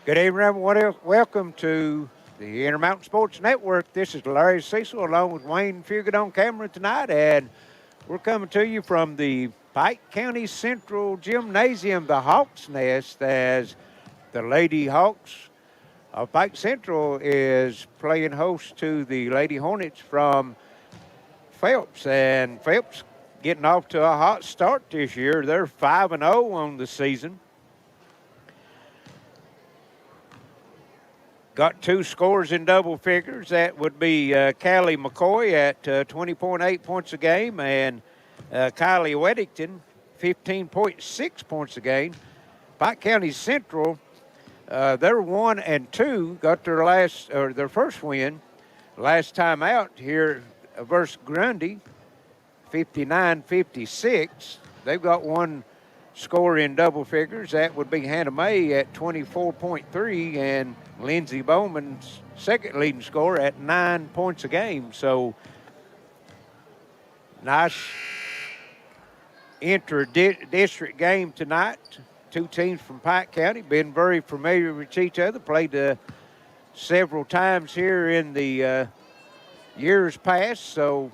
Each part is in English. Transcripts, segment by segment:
Good evening, everyone. Welcome to the Intermountain Sports Network. This is Larry Cecil along with Wayne Fugit on camera tonight, and we're coming to you from the Pike County Central Gymnasium, the Hawks Nest, as the Lady Hawks of Pike Central is playing host to the Lady Hornets from Phelps. And Phelps getting off to a hot start this year. They're 5-0 on the season. Got two scores in double figures. That would be Callie McCoy at 20.8 points a game and Kylie Weddington, 15.6 points a game. Pike County Central, they're 1-2. Got their first win last time out here versus Grundy, 59-56. They've got one score in double figures. That would be Hannah May at 24.3 and Lindsey Bowman's second leading scorer at 9 points a game. So nice inter-district game tonight. Two teams from Pike County been very familiar with each other, played several times here in the years past. So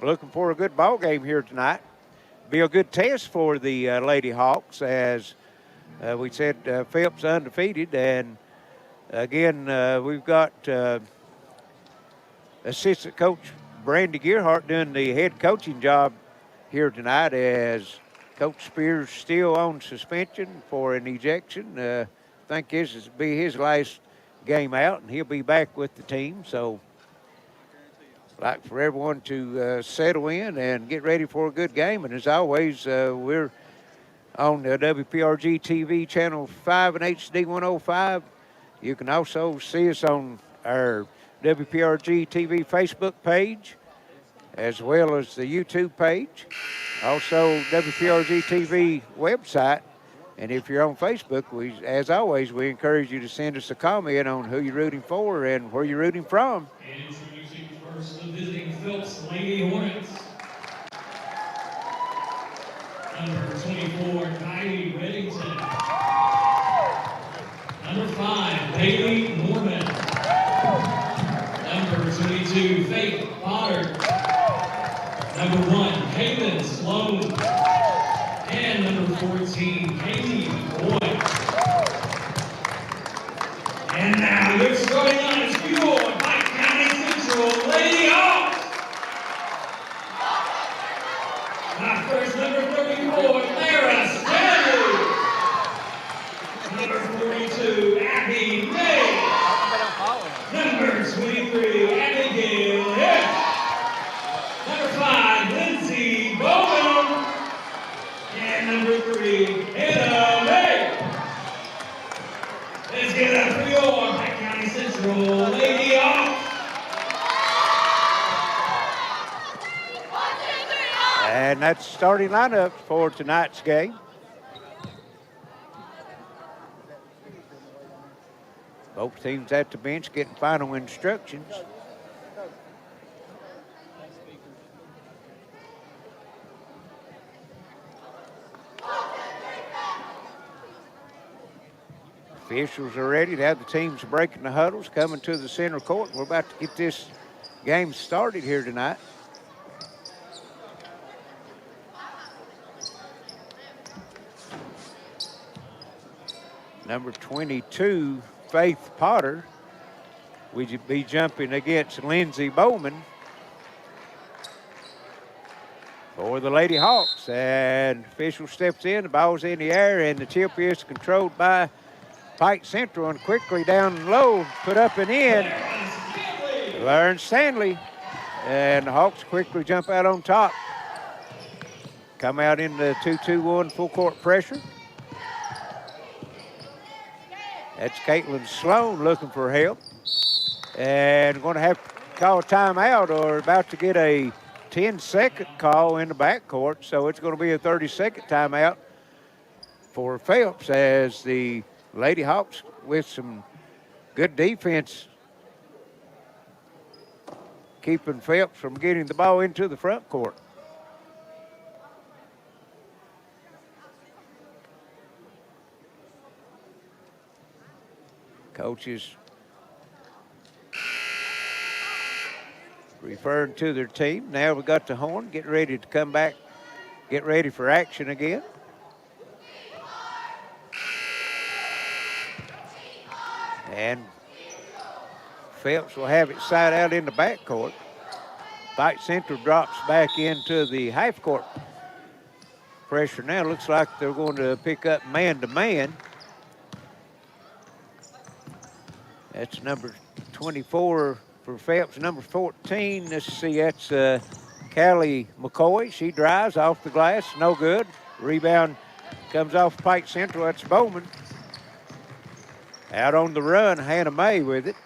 looking for a good ball game here tonight. Be a good test for the Lady Hawks, as we said, Phelps undefeated. And again, we've got assistant coach Brandy Gearheart doing the head coaching job here tonight, as Coach Spears still on suspension for an ejection. I think this will be his last game out, and he'll be back with the team. So like for everyone to settle in and get ready for a good game. And as always, we're on the WPRG TV channel 5 and HD 105. You can also see us on our WPRG TV Facebook page, as well as the YouTube page. Also, WPRG TV website. And if you're on Facebook, as always, we encourage you to send us a comment on who you're rooting for and where you're rooting from. And introducing first the visiting Phelps Lady Hornets. Number 24, Kylie Weddington. Number 5, Bailey Norman. Number 22, Faith Potter. Number 1, Haven Sloan. And number 14, Katie Boyd. And now your starting line is your Pike County Central Lady Hawks. Now first, number 34, Clara Stanley. Number 42, Abby May. Number 23, Abigail Hill. Number 5, Lindsey Bowman. And number 3, Hannah May. Let's get it up for your Pike County Central Lady Hawks. And that's the starting lineup for tonight's game. Both teams at the bench getting final instructions. Officials are ready to have the teams breaking the huddles, coming to the center court. We're about to get this game started here tonight. Number 22, Faith Potter, will be jumping against Lindsey Bowman for the Lady Hawks. And official steps in, the ball's in the air, and the tip is controlled by Pike Central, and quickly down low, put up and in. Lauren Stanley. And the Hawks quickly jump out on top. Come out in the 2-2-1 full court pressure. That's Caitlin Sloan looking for help. And going to have to call a timeout, or about to get a 10-second call in the backcourt. So it's going to be a 30-second timeout for Phelps, as the Lady Hawks, with some good defense, keeping Phelps from getting the ball into the front court. Coaches referring to their team. Now we got the horn, getting ready to come back, get ready for action again. And Phelps will have it side out in the backcourt. Pike Central drops back into the half-court pressure now. Looks like they're going to pick up man-to-man. That's number 24 for Phelps. Number 14, let's see, that's Callie McCoy. She drives off the glass, no good. Rebound comes off Pike Central. That's Bowman. Out on the run, Hannah May with it.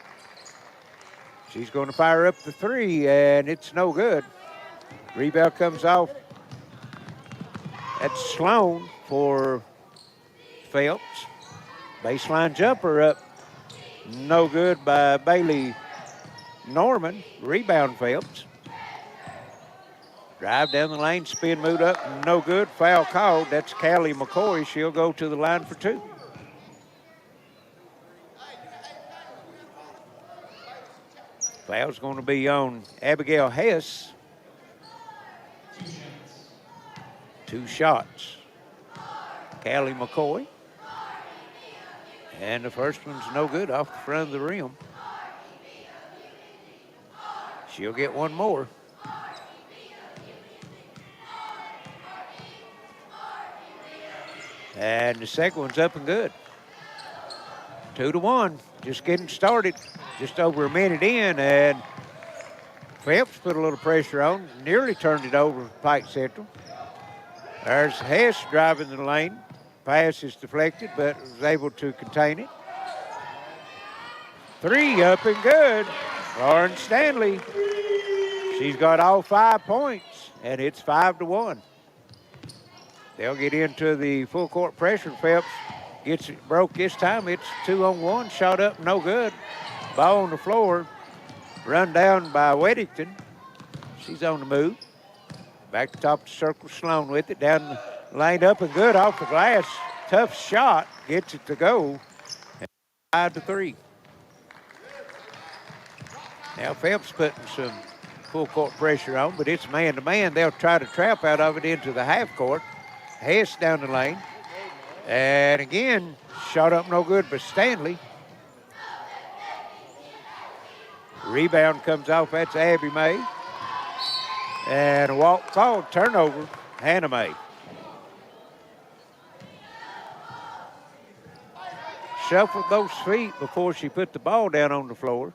She's going to fire up the three, and it's no good. Rebound comes off. That's Sloan for Phelps. Baseline jumper up. No good by Bailey Norman. Rebound Phelps. Drive down the lane, spin move up, no good. Foul called. That's Callie McCoy. She'll go to the line for two. Foul's going to be on Abigail Hess. 2 shots. Callie McCoy. And the first one's no good off the front of the rim. She'll get one more. And the second one's up and good. 2-1, just getting started. Just over a minute in, and Phelps put a little pressure on, nearly turned it over for Pike Central. There's Hess driving the lane. Pass is deflected, but was able to contain it. 3 up and good. Lauren Stanley. She's got all 5 points, and it's 5-1. They'll get into the full court pressure. Phelps gets it broke this time. It's 2-on-1. Shot up, no good. Ball on the floor. Run down by Weddington. She's on the move. Back to top of the circle. Sloan with it. Down the lane, up and good off the glass. Tough shot. Gets it to go. 5-3. Now Phelps putting some full court pressure on, but it's man-to-man. They'll try to trap out of it into the half court. Hess down the lane. And again, shot up no good by Stanley. Rebound comes off. That's Abby May. And a walk called. Turnover. Hannah May. Shuffled those feet before she put the ball down on the floor.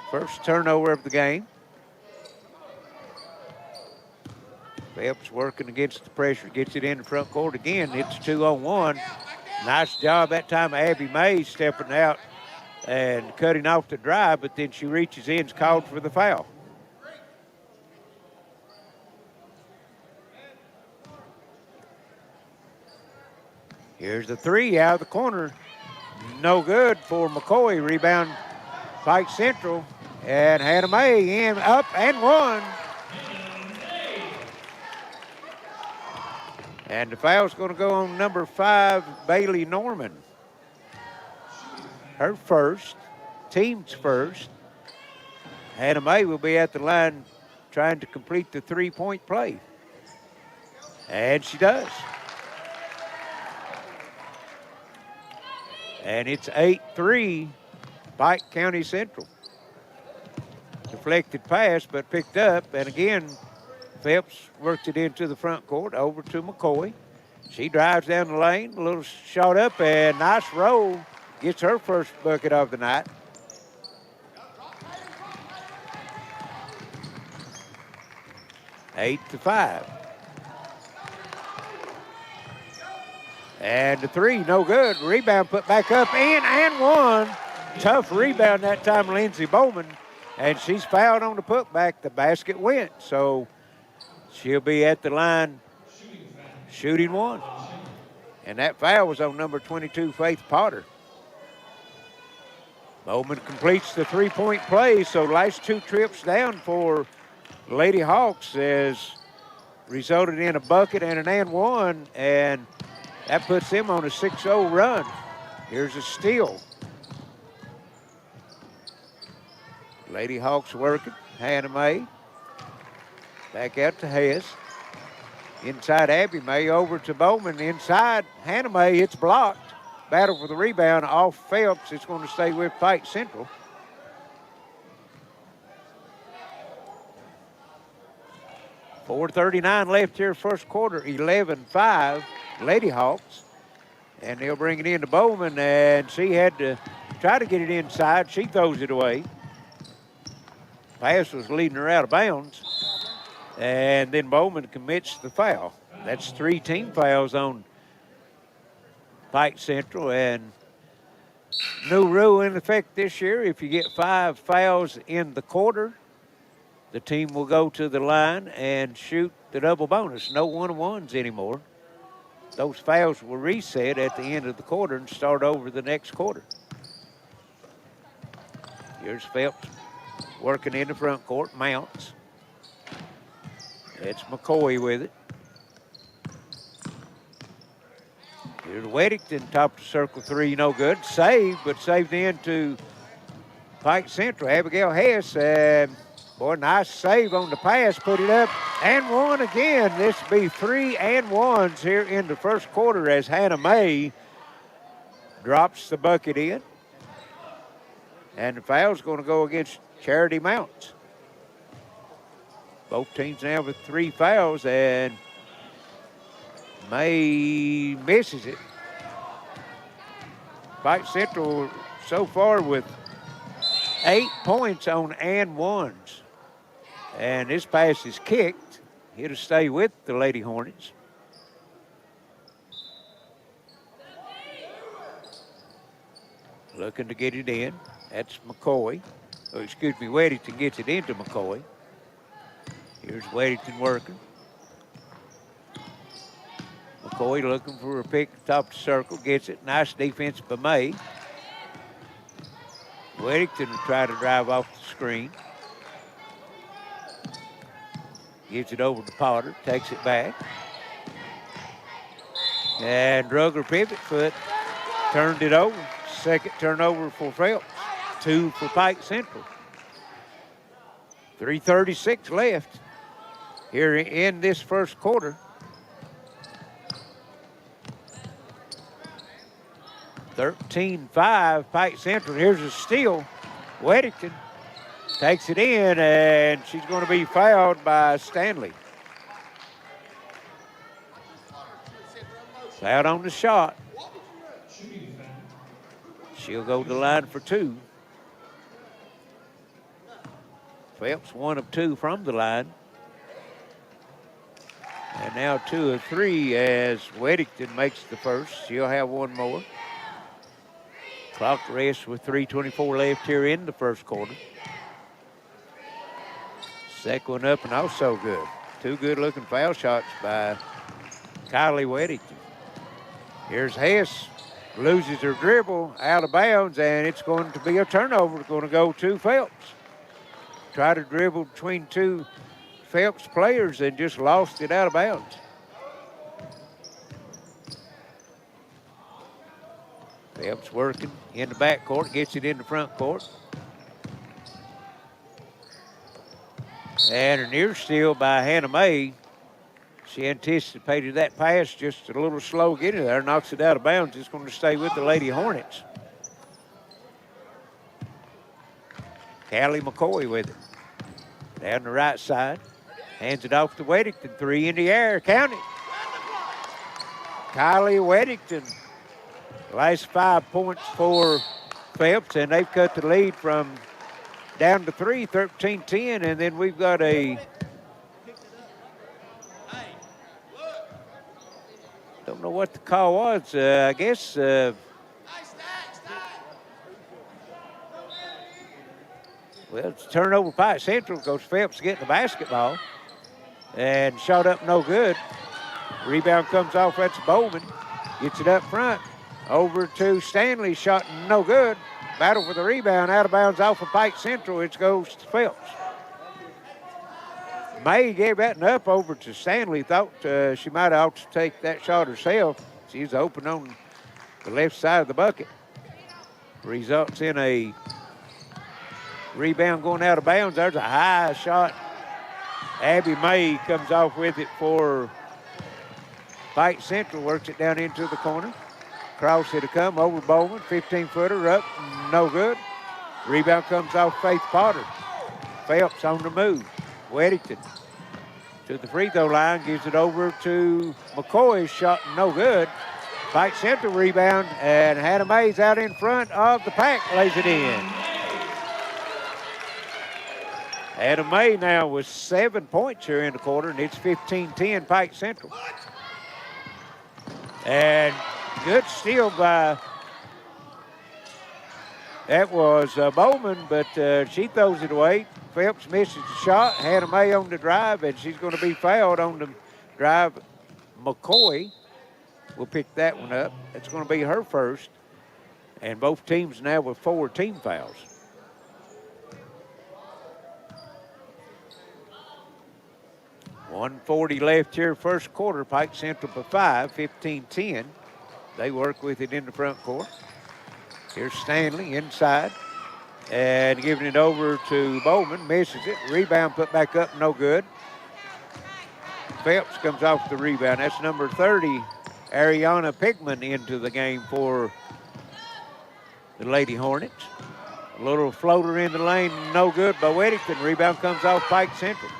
First turnover of the game. Phelps working against the pressure. Gets it in the front court again. It's 2-on-1. Nice job that time. Abby May stepping out and cutting off the drive, but then she reaches in, is called for the foul. Here's the 3 out of the corner. No good for McCoy. Rebound Pike Central. And Hannah May in, up and one. And the foul's going to go on number 5, Bailey Norman. Her first, team's first. Hannah May will be at the line trying to complete the 3-point play. And she does. And it's 8-3, Pike County Central. Deflected pass, but picked up. And again, Phelps worked it into the front court, over to McCoy. She drives down the lane, a little shot up, and nice roll. Gets her first bucket of the night. 8-5. And the 3, no good. Rebound put back up, in and one. Tough rebound that time, Lindsey Bowman. And she's fouled on the putback. The basket went. So she'll be at the line shooting one. And that foul was on number 22, Faith Potter. Bowman completes the 3-point play. So last 2 trips down for Lady Hawks has resulted in a bucket and an and one. And that puts them on a 6-0 run. Here's a steal. Lady Hawks working. Hannah Mae. Back out to Hess. Inside Abby May, over to Bowman. Inside Hannah Mae, it's blocked. Battle for the rebound off Phelps. It's going to stay with Pike Central. .439 left here first quarter, 11-5 Lady Hawks. And they'll bring it in to Bowman, and she had to try to get it inside. She throws it away. Pass was leading her out of bounds. And then Bowman commits the foul. That's 3 team fouls on Pike Central, and new rule in effect this year. If you get 5 fouls in the quarter, the team will go to the line and shoot the double bonus. No one-on-ones anymore. Those fouls will reset at the end of the quarter and start over the next quarter. Here's Phelps working in the front court, mounts. It's McCoy with it. Here's Weddington, top of the circle 3, no good. Saved, but saved into Pike Central. Abigail Hess, boy, nice save on the pass, put it up, and one again. This will be 3 and 1s here in the first quarter as Hannah Mae drops the bucket in. And the foul's going to go against Charity Mounts. Both teams now with 3 fouls, and May misses it. Pike Central so far with 8 points on and 1s. And this pass is kicked. It'll stay with the Lady Hornets. Looking to get it in. That's McCoy. Oh, excuse me, Weddington gets it into McCoy. Here's Weddington working. McCoy looking for a pick top of the circle, gets it. Nice defense by May. Weddington will try to drive off the screen. Gives it over to Potter, takes it back. And drug her pivot foot, turned it over. Second turnover for Phelps, 2 for Pike Central. 3:36 left here in this first quarter. (13-5) Pike Central. Here's a steal. Weddington takes it in, and she's going to be fouled by Stanley. Fouled on the shot. She'll go to the line for 2. Phelps 1 of 2 from the line. And now 2 of 3 as Weddington makes the first. She'll have 1 more. Clock rests with 3:24 left here in the first quarter. Second one up and also good. 2 good-looking foul shots by Kylie Weddington. Here's Hess. Loses her dribble out of bounds, and it's going to be a turnover. It's going to go to Phelps. Tried to dribble between 2 Phelps players and just lost it out of bounds. Phelps working in the back court, gets it in the front court. And a near steal by Hannah Mae. She anticipated that pass, just a little slow getting there, knocks it out of bounds. It's going to stay with the Lady Hornets. Callie McCoy with it. Down the right side. Hands it off to Weddington. 3 in the air. Count it. Kylie Weddington. Last 5 points for Phelps, and they've cut the lead from down to 3, 13-10, and then we've got a don't know what the call was. I guess well, it's a turnover Pike Central because Phelps getting the basketball and shot up no good. Rebound comes off. That's Bowman. Gets it up front. Over to Stanley. Shot no good. Battle for the rebound. Out of bounds off of Pike Central. It goes to Phelps. May gave that up over to Stanley. Thought she might have ought to take that shot herself. She's open on the left side of the bucket. results in a rebound going out of bounds. There's a high shot. Abby May comes off with it for Pike Central, works it down into the corner. Cross it'll come over Bowman, 15-footer up, no good. Rebound comes off Faith Potter. Phelps on the move. Weddington to the free throw line, gives it over to McCoy, shot no good. Pike Central rebound, and Hannah May's out in front of the pack, lays it in. Hannah May now with 7 points here in the quarter, and it's 15-10 Pike Central. And good steal by, that was Bowman, but she throws it away. Phelps misses the shot. Hannah May on the drive, and she's going to be fouled on the drive. McCoy will pick that one up. It's going to be her first. And both teams now with 4 team fouls. .140 left here, first quarter. Pike Central by 5, 15-10. They work with it in the front court. Here's Stanley inside. And giving it over to Bowman, misses it. Rebound put back up, no good. Phelps comes off the rebound. That's number 30, Ariana Pigman, into the game for the Lady Hornets. A little floater in the lane, no good by Weddington. Rebound comes off Pike Central.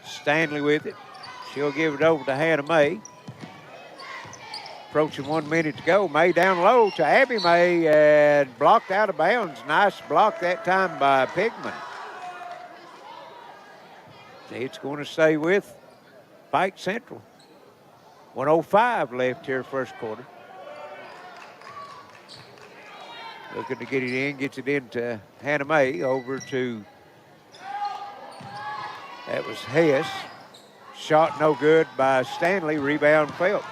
Stanley with it. She'll give it over to Hannah May. Approaching 1 minute to go. May down low to Abby May and blocked out of bounds. Nice block that time by Pigman. It's going to stay with Pike Central. 1:05 left here first quarter. Looking to get it in, gets it into Hannah May, over to, that was Hess. Shot no good by Stanley, rebound Phelps.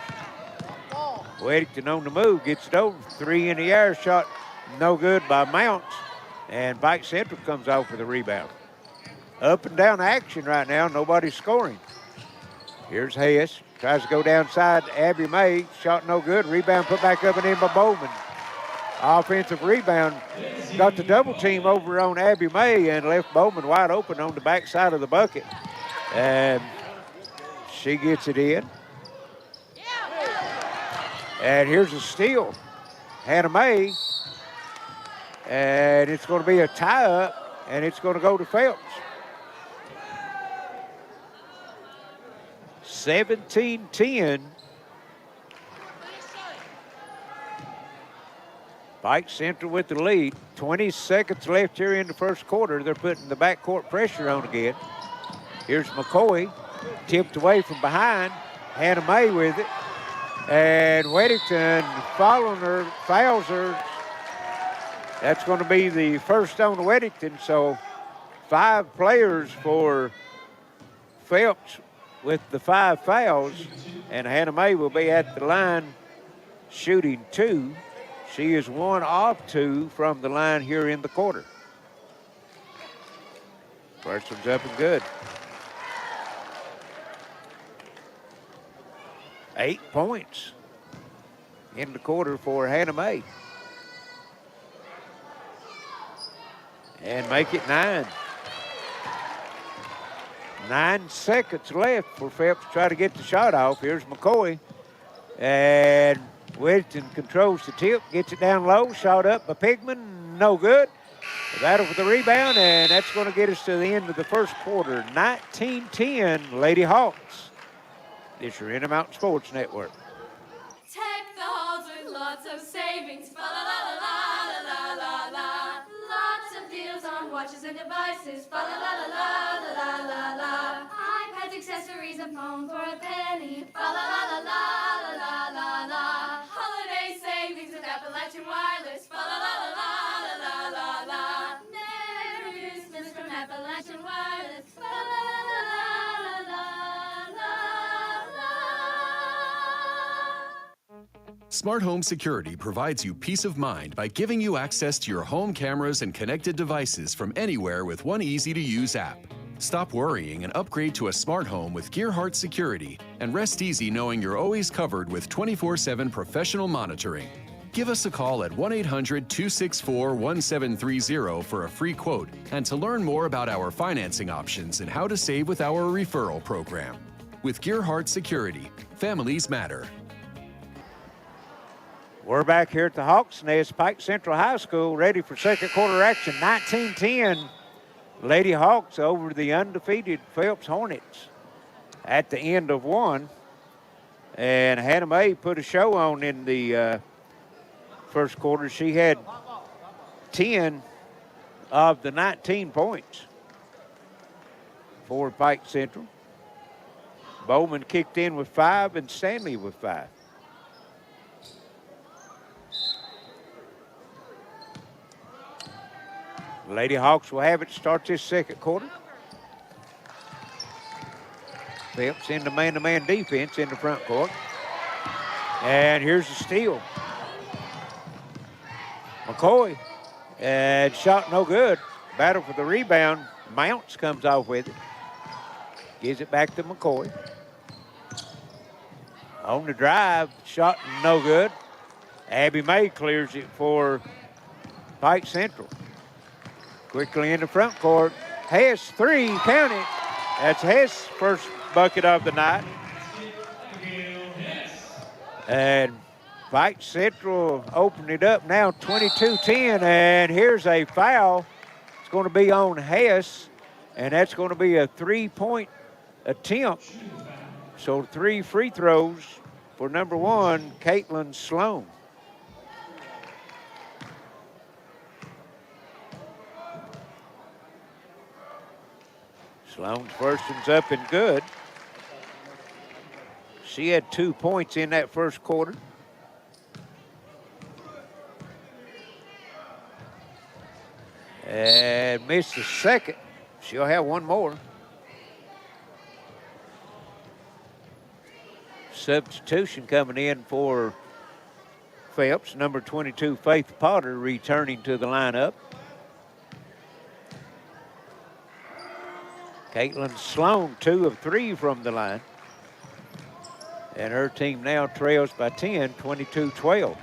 Weddington on the move, gets it over, 3 in the air, shot no good by Mounts, and Pike Central comes off with a rebound. Up and down action right now, nobody's scoring. Here's Hess, tries to go downside, Abby May, shot no good, rebound put back up and in by Bowman. Offensive rebound, got the double team over on Abby May and left Bowman wide open on the backside of the bucket. And she gets it in. And here's a steal. Hannah May. And it's going to be a tie-up, and it's going to go to Phelps. 17-10. Pike Central with the lead. 20 seconds left here in the first quarter. They're putting the backcourt pressure on again. Here's McCoy, tipped away from behind. Hannah May with it. And Weddington following her, fouls her. That's going to be the first on Weddington. So 5 players for Phelps with the 5 fouls. And Hannah May will be at the line shooting 2. She is 1 off 2 from the line here in the quarter. First one's up and good. 8 points in the quarter for Hannah May. And make it 9. 9 seconds left for Phelps to try to get the shot off. Here's McCoy. And Weddington controls the tip, gets it down low, shot up by Pigman, no good. Battle for the rebound, and that's going to get us to the end of the first quarter. 19-10, Lady Hawks. This is your Intermountain Sports Network. Tech the halls with lots of savings. Fa la la la la la la la. Lots of deals on watches and devices. Fa la la la la la la la. iPads, accessories, and phones for a penny. Fa la la la la la la la. Holiday savings with Appalachian Wireless. Fa la la la la la la la. Merry Christmas from Appalachian Wireless. Fa la la la la la la. Smart Home Security provides you peace of mind by giving you access to your home cameras and connected devices from anywhere with one easy-to-use app. Stop worrying and upgrade to a smart home with Gearheart Security, and rest easy knowing you're always covered with 24/7 professional monitoring. Give us a call at 1-800-264-1730 for a free quote and to learn more about our financing options and how to save with our referral program. With Gearheart Security, families matter. We're back here at the Hawks Nest, Pike Central High School, ready for second quarter action. 19-10, Lady Hawks over the undefeated Phelps Hornets at the end of one. And Hannah May put a show on in the first quarter. She had 10 of the 19 points for Pike Central. Bowman kicked in with 5 and Stanley with 5. Lady Hawks will have it to start this second quarter. Phelps into man-to-man defense in the front court. And here's the steal. McCoy, and shot no good. Battle for the rebound. Mounts comes off with it. Gives it back to McCoy. On the drive, shot no good. Abby May clears it for Pike Central. Quickly in the front court. Hess, 3, count it. That's Hess' first bucket of the night. And Pike Central opened it up now, 22-10, and here's a foul. It's going to be on Hess, and that's going to be a 3-point attempt. So 3 free throws for number 1, Caitlin Sloan. Sloan's first one's up and good. She had 2 points in that first quarter. And missed the second. She'll have one more. Substitution coming in for Phelps. Number 22, Faith Potter, returning to the lineup. Caitlin Sloan, 2 of 3 from the line. And her team now trails by 10, 22-12.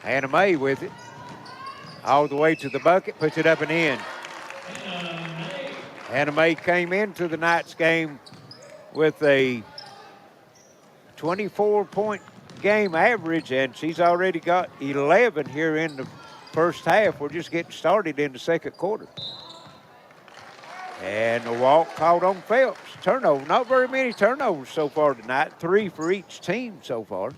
Hannah May with it. All the way to the bucket, puts it up and in. Hannah May came into the night's game with a 24-point game average, and she's already got 11 here in the first half. We're just getting started in the second quarter. And the walk called on Phelps. Turnover, not very many turnovers so far tonight. 3 for each team so far.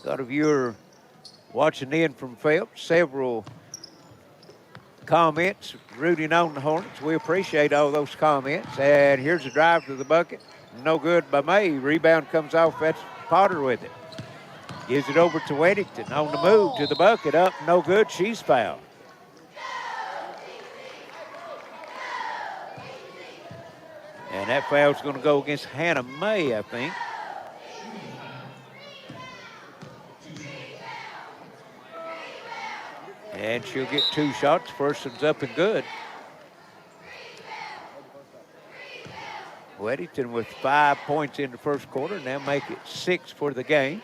Got a viewer watching in from Phelps. Several comments rooting on the Hornets. We appreciate all those comments. And here's a drive to the bucket. No good by May. Rebound comes off. That's Potter with it. Gives it over to Weddington. On the move to the bucket. Up, no good. She's fouled. And that foul's going to go against Hannah May, I think. And she'll get 2 shots. First one's up and good. Weddington with 5 points in the first quarter. Now make it 6 for the game.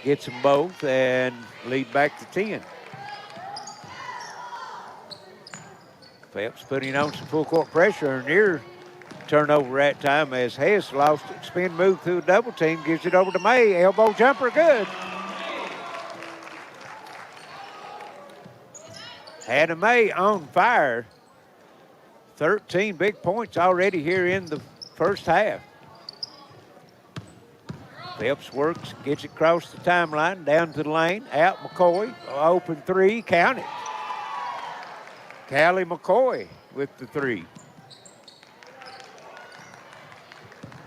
Gets them both and lead back to 10. Phelps putting on some full court pressure, and near turnover at time as Hess lost it. Spin move through a double team, gives it over to May. Elbow jumper, good. Hannah May on fire. 13 big points already here in the first half. Phelps works, gets it across the timeline, down to the lane, out McCoy, open 3, count it. Callie McCoy with the 3.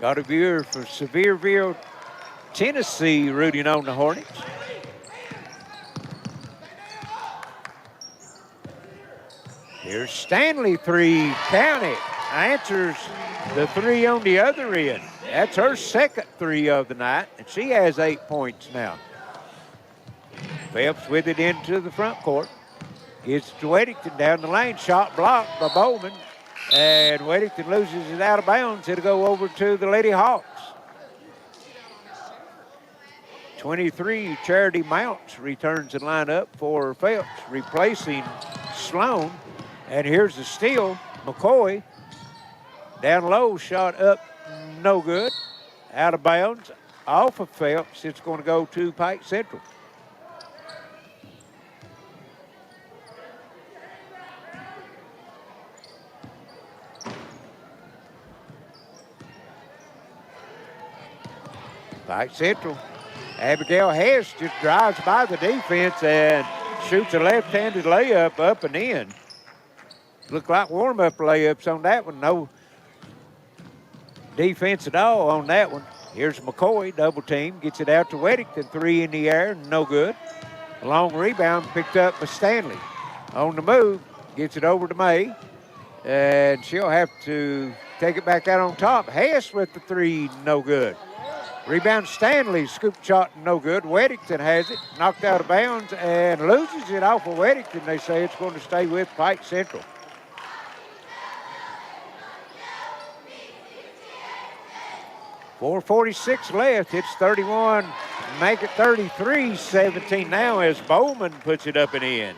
Got a viewer for Sevierville, Tennessee, rooting on the Hornets. Here's Stanley, 3, count it. Answers the 3 on the other end. That's her second 3 of the night, and she has 8 points now. Phelps with it into the front court. Gives it to Weddington down the lane. Shot blocked by Bowman. And Weddington loses it out of bounds. It'll go over to the Lady Hawks. 23, Charity Mounts returns the lineup for Phelps, replacing Sloan. And here's the steal. McCoy down low, shot up, no good. Out of bounds, off of Phelps. It's going to go to Pike Central. Pike Central. Abigail Hess just drives by the defense and shoots a left-handed layup up and in. Look like warm-up layups on that one. No defense at all on that one. Here's McCoy, double team, gets it out to Weddington. 3 in the air, no good. A long rebound picked up by Stanley. On the move, gets it over to May. And she'll have to take it back out on top. Hess with the 3, no good. Rebound Stanley, scoop shot, no good. Weddington has it, knocked out of bounds and loses it off of Weddington. They say it's going to stay with Pike Central. .446 left, it's 31, make it 33-17 now as Bowman puts it up and in.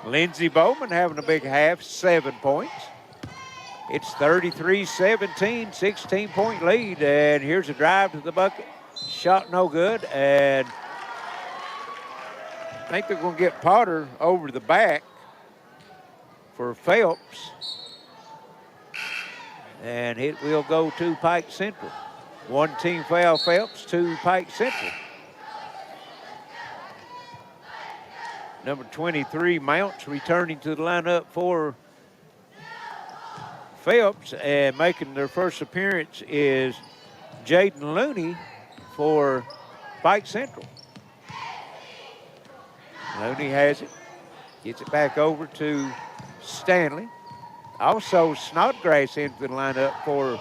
Lindsey Bowman having a big half, 7 points. It's 33-17, 16-point lead, and here's a drive to the bucket. Shot no good, and I think they're going to get Potter over the back for Phelps, and it will go to Pike Central. 1 team foul Phelps, 2 Pike Central. Number 23, Mounts, returning to the lineup for Phelps, and making their first appearance is Jaden Looney for Pike Central. Looney has it, gets it back over to Stanley. Also, Snodgrass into the lineup for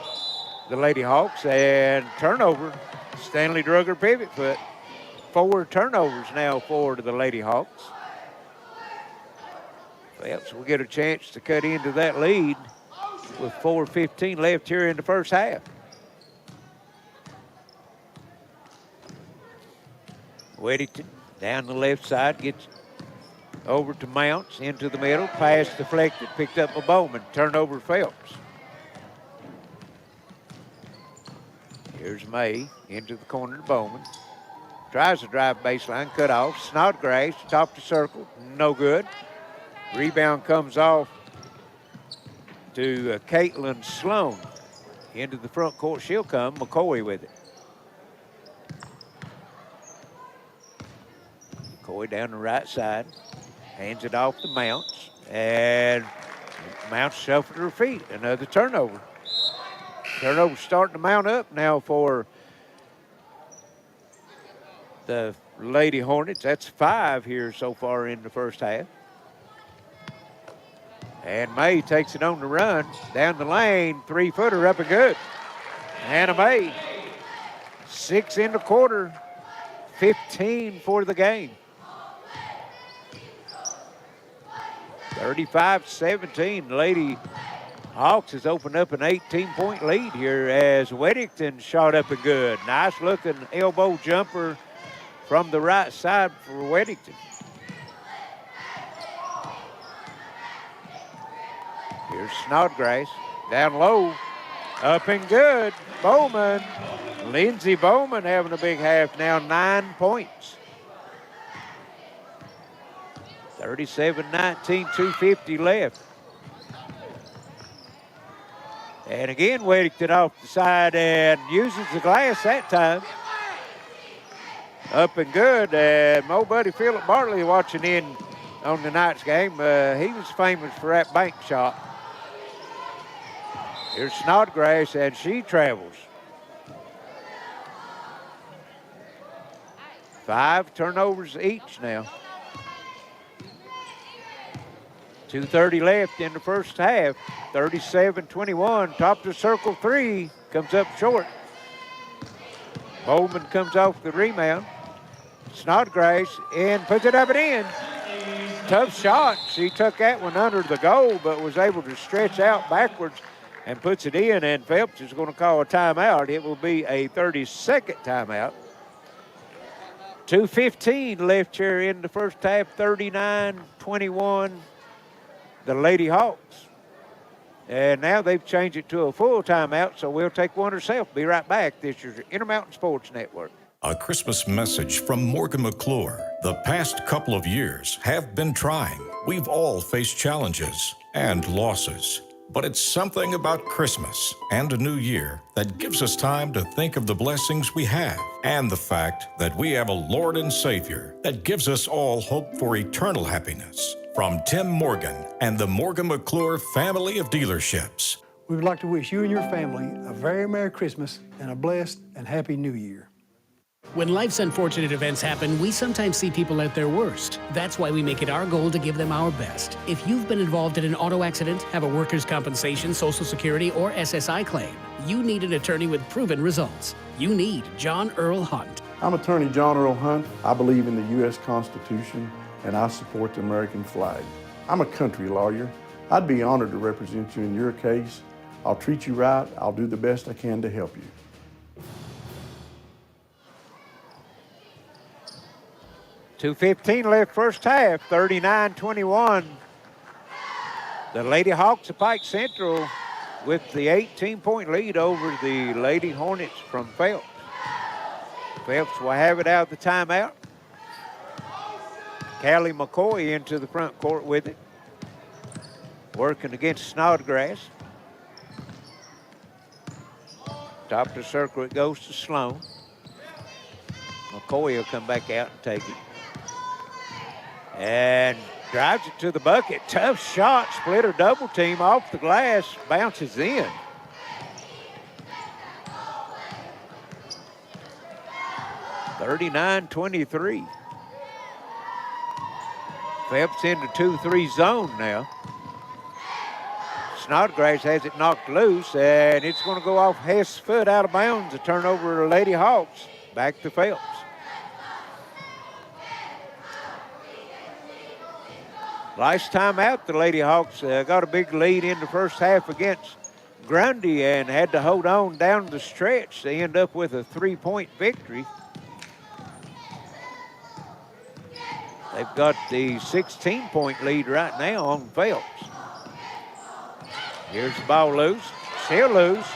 the Lady Hawks, and turnover. Stanley drug her pivot foot. 4 turnovers now for the Lady Hawks. Phelps will get a chance to cut into that lead with 4:15 left here in the first half. Weddington down the left side, gets over to Mounts, into the middle, pass deflected, picked up by Bowman. Turnover Phelps. Here's May into the corner to Bowman. Tries to drive baseline, cut off. Snodgrass, top to circle, no good. Rebound comes off to Caitlin Sloan. Into the front court she'll come. McCoy with it. McCoy down the right side. Hands it off to Mounts. And Mounts shuffled her feet. Another turnover. Turnover starting to mount up now for the Lady Hornets. That's 5 here so far in the first half. And May takes it on the run. Down the lane, 3-footer up and good. Anna May, 6 in the quarter, 15 for the game. 35-17, Lady Hawks has opened up an 18-point lead here as Weddington shot up and good. Nice looking elbow jumper from the right side for Weddington. Here's Snodgrass, down low, up and good. Bowman, Lindsey Bowman having a big half now, 9 points. 37-19, 2:50 left. And again, Weddington off the side and uses the glass that time. Up and good. And my buddy Philip Bartley watching in on tonight's game. He was famous for that bank shot. Here's Snodgrass, and she travels. 5 turnovers each now. 2:30 left in the first half. 37-21, top to circle 3, comes up short. Bowman comes off the rebound. Snodgrass and puts it up and in. Tough shot. She took that one under the goal, but was able to stretch out backwards and puts it in, and Phelps is going to call a timeout. It will be a 30-second timeout. 2:15 left here in the first half, 39-21, the Lady Hawks. And now they've changed it to a full timeout, so we'll take one ourselves. Be right back. This is your Intermountain Sports Network. A Christmas message from Morgan McClure. The past couple of years have been trying. We've all faced challenges and losses. But it's something about Christmas and a new year that gives us time to think of the blessings we have and the fact that we have a Lord and Savior that gives us all hope for eternal happiness. From Tim Morgan and the Morgan McClure family of dealerships. We would like to wish you and your family a very Merry Christmas and a blessed and Happy New Year. When life's unfortunate events happen, we sometimes see people at their worst. That's why we make it our goal to give them our best. If you've been involved in an auto accident, have a workers' compensation, Social Security, or SSI claim, you need an attorney with proven results. You need John Earl Hunt. I'm attorney John Earl Hunt. I believe in the U.S. Constitution, and I support the American flag. I'm a country lawyer. I'd be honored to represent you in your case. I'll treat you right. I'll do the best I can to help you. .2:15 left first half, 39-21. The Lady Hawks of Pike Central with the 18-point lead over the Lady Hornets from Phelps. Phelps will have it out of the timeout. Callie McCoy into the front court with it. Working against Snodgrass. Top of the circle, it goes to Sloan. McCoy will come back out and take it. And drives it to the bucket. Tough shot, splitter double team off the glass, bounces in. (39-23). Phelps in the 2-3 zone now. Snodgrass has it knocked loose, and it's going to go off Hess' foot out of bounds. A turnover to Lady Hawks. Back to Phelps. Last time out, the Lady Hawks got a big lead in the first half against Grundy and had to hold on down the stretch to end up with a 3-point victory. They've got the 16-point lead right now on Phelps. Here's the ball loose, still loose.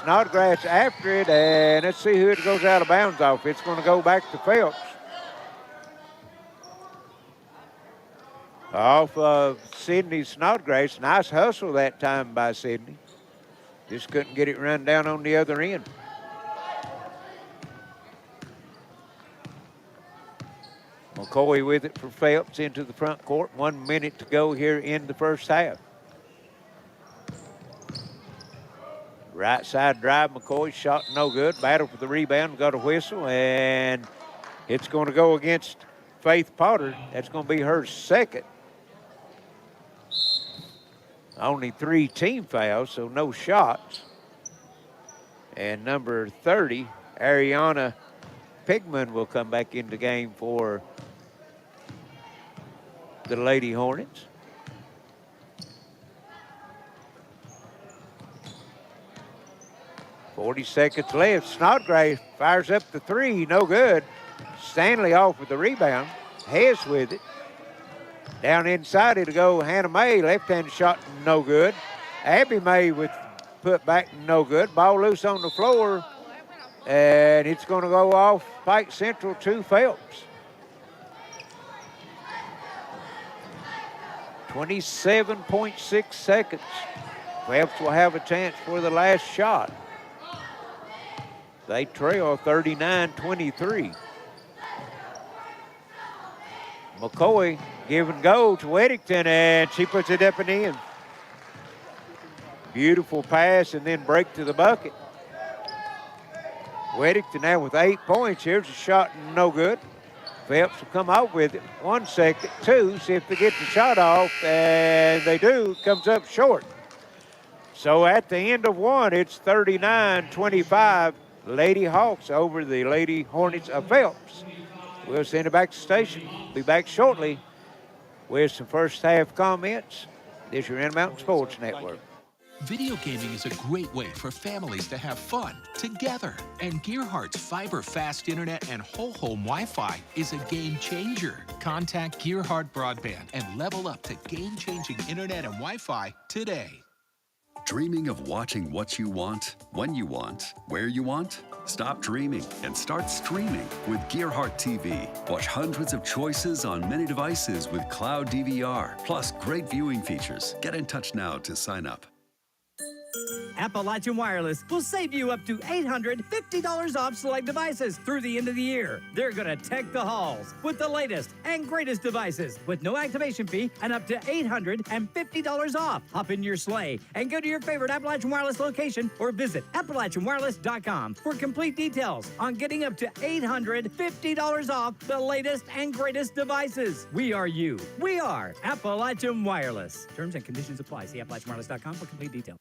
Snodgrass after it, and let's see who it goes out of bounds off. It's going to go back to Phelps. Off of Sydney Snodgrass. Nice hustle that time by Sydney. Just couldn't get it run down on the other end. McCoy with it for Phelps into the front court. 1 minute to go here in the first half. Right side drive, McCoy shot no good. Battle for the rebound, got a whistle, and it's going to go against Faith Potter. That's going to be her second. Only 3 team fouls, so no shots. And number 30, Ariana Pigman, will come back into the game for the Lady Hornets. .40 seconds left. Snodgrass fires up the 3, no good. Stanley off with the rebound. Hess with it. Down inside it'll go Hannah May, left-handed shot, no good. Abby May with put back, no good. Ball loose on the floor, and it's going to go off Pike Central to Phelps. 27.6 seconds. Phelps will have a chance for the last shot. They trail 39-23. McCoy give and go to Weddington, and she puts it up and in. Beautiful pass and then break to the bucket. Weddington now with 8 points. Here's a shot, no good. Phelps will come out with it. 1 second, 2, see if they get the shot off, and they do. Comes up short. So at the end of 1, it's 39-25. Lady Hawks over the Lady Hornets of Phelps. We'll send it back to the station. Be back shortly with some first half comments. This is your Intermountain Sports Network. Video gaming is a great way for families to have fun together. And Gearheart's fiber fast internet and whole home Wi-Fi is a game changer. Contact Gearheart Broadband and level up to game-changing internet and Wi-Fi today. Dreaming of watching what you want, when you want, where you want? Stop dreaming and start streaming with Gearheart TV. Watch hundreds of choices on many devices with cloud DVR, plus great viewing features. Get in touch now to sign up. Appalachian Wireless will save you up to $850 off select devices through the end of the year. They're going to tech the halls with the latest and greatest devices with no activation fee and up to $850 off. Hop in your sleigh and go to your favorite Appalachian Wireless location or visit AppalachianWireless.com for complete details on getting up to $850 off the latest and greatest devices. We are you. We are Appalachian Wireless. Terms and conditions apply. See AppalachianWireless.com for complete details.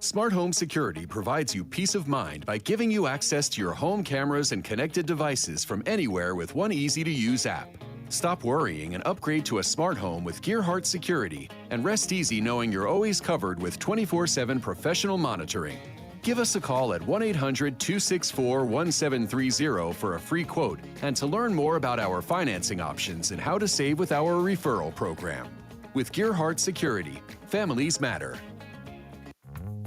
Smart Home Security provides you peace of mind by giving you access to your home cameras and connected devices from anywhere with one easy-to-use app. Stop worrying and upgrade to a smart home with Gearheart Security and rest easy knowing you're always covered with 24/7 professional monitoring. Give us a call at 1-800-264-1730 for a free quote and to learn more about our financing options and how to save with our referral program. With Gearheart Security, families matter.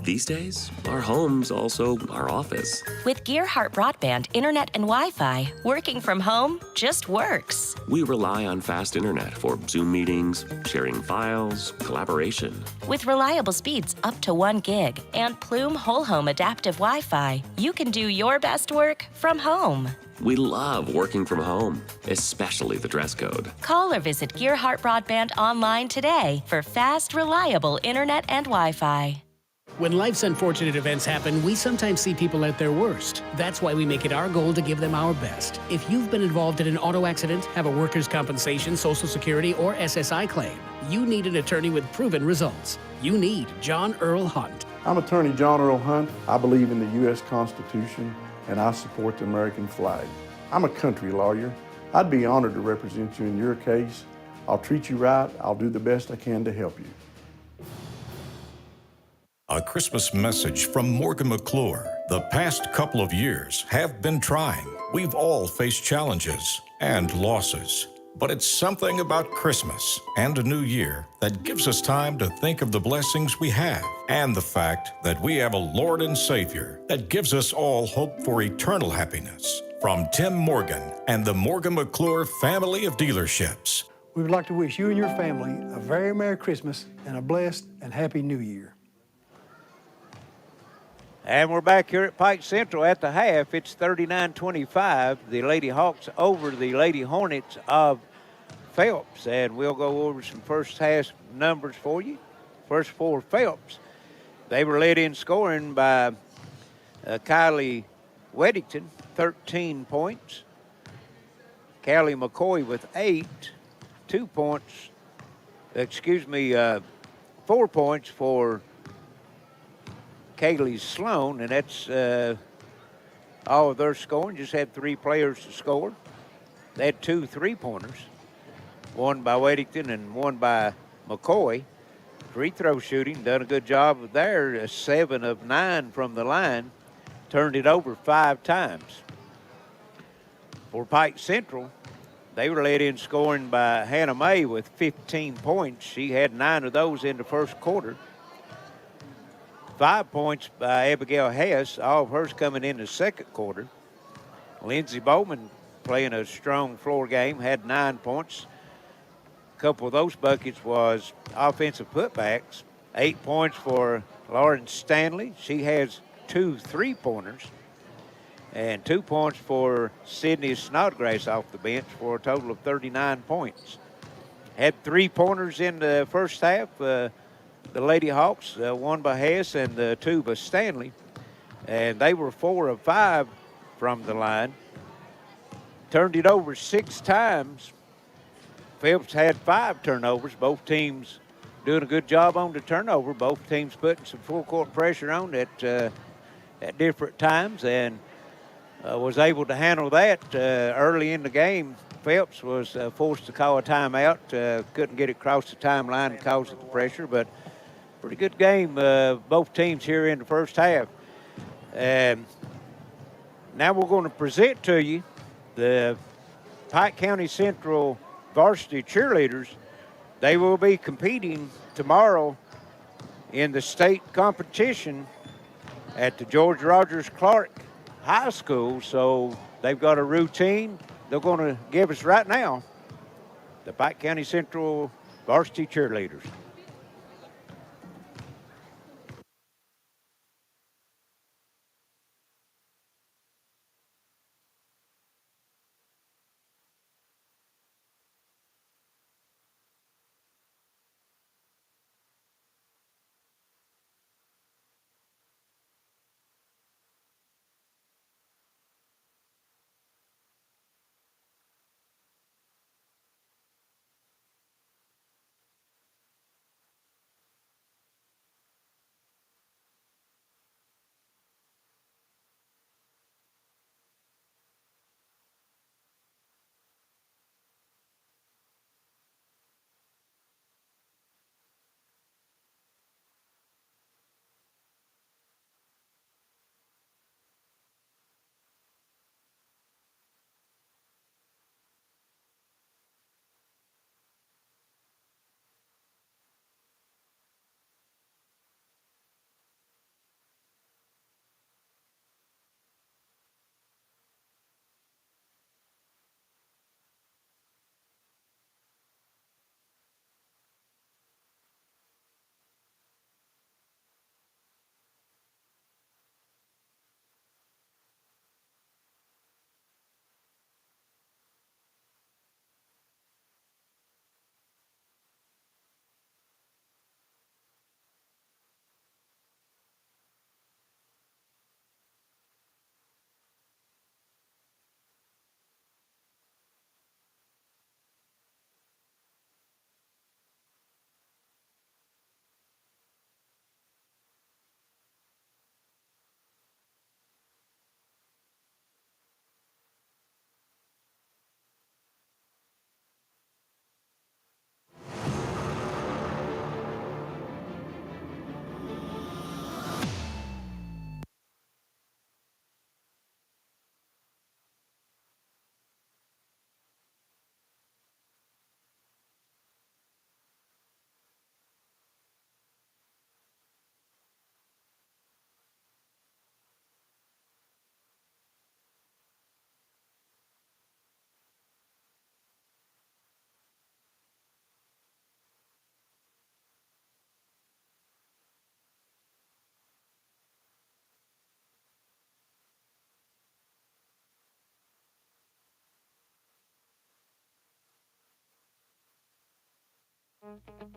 These days, our home's also our office. With Gearheart Broadband, Internet, and Wi-Fi, working from home just works. We rely on fast internet for Zoom meetings, sharing files, collaboration. With reliable speeds up to 1 gig and Plume Whole Home Adaptive Wi-Fi, you can do your best work from home. We love working from home, especially the dress code. Call or visit Gearheart Broadband online today for fast, reliable Internet and Wi-Fi. When life's unfortunate events happen, we sometimes see people at their worst. That's why we make it our goal to give them our best. If you've been involved in an auto accident, have a workers' compensation, Social Security, or SSI claim, you need an attorney with proven results. You need John Earl Hunt. I'm Attorney John Earl Hunt. I believe in the U.S. Constitution, and I support the American flag. I'm a country lawyer. I'd be honored to represent you in your case. I'll treat you right. I'll do the best I can to help you. A Christmas message from Morgan McClure. The past couple of years have been trying. We've all faced challenges and losses. But it's something about Christmas and a new year that gives us time to think of the blessings we have and the fact that we have a Lord and Savior that gives us all hope for eternal happiness. From Tim Morgan and the Morgan McClure family of dealerships. We would like to wish you and your family a very Merry Christmas and a blessed and Happy New Year. And we're back here at Pike Central at the half. It's 39-25. The Lady Hawks over the Lady Hornets of Phelps. And we'll go over some first half numbers for you. First for Phelps. They were led in scoring by Kylie Weddington, 13 points. Callie McCoy with 8. 2 points. 4 points for Kaylee Sloan, and that's all of their scoring. Just had 3 players to score. They had 2 3-pointers, one by Weddington and one by McCoy. Free throw shooting, done a good job there. 7 of 9 from the line, turned it over 5 times. For Pike Central, they were led in scoring by Hannah May with 15 points. She had 9 of those in the first quarter. 5 points by Abigail Hess, all of hers coming in the second quarter. Lindsey Bowman playing a strong floor game, had 9 points. A couple of those buckets was offensive putbacks. 8 points for Lauren Stanley. She has 2 3-pointers. And 2 points for Sydney Snodgrass off the bench for a total of 39 points. Had 3-pointers in the first half. The Lady Hawks, 1 by Hess and 2 by Stanley. And they were 4 of 5 from the line. Turned it over 6 times. Phelps had 5 turnovers. Both teams doing a good job on the turnover. Both teams putting some full court pressure on it at different times and was able to handle that early in the game. Phelps was forced to call a timeout. Couldn't get it across the timeline because of the pressure, but Pretty good game, both teams here in the first half. Now we're going to present to you the Pike County Central varsity cheerleaders. They will be competing tomorrow in the state competition at the George Rogers Clark High School. So they've got a routine they're going to give us right now, the Pike County Central varsity cheerleaders.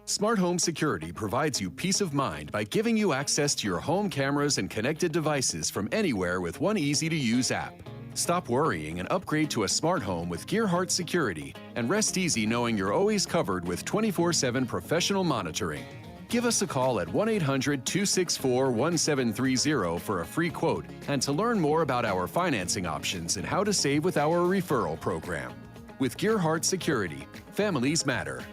Smart Home Security provides you peace of mind by giving you access to your home cameras and connected devices from anywhere with one easy-to-use app. Stop worrying and upgrade to a smart home with Gearheart Security, and rest easy knowing you're always covered with 24/7 professional monitoring. Give us a call at 1-800-264-1730 for a free quote and to learn more about our financing options and how to save with our referral program. With Gearheart Security, families matter.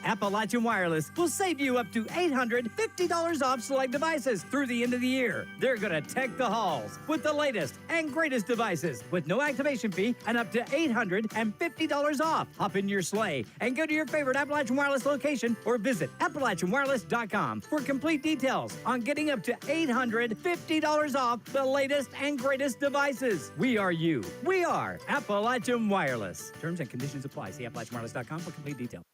Appalachian Wireless will save you up to $850 off select devices through the end of the year. They're going to tech the halls with the latest and greatest devices with no activation fee and up to $850 off. Hop in your sleigh and go to your favorite Appalachian Wireless location or visit AppalachianWireless.com for complete details on getting up to $850 off the latest and greatest devices. We are you. We are Appalachian Wireless. Terms and conditions apply. See AppalachianWireless.com for complete details.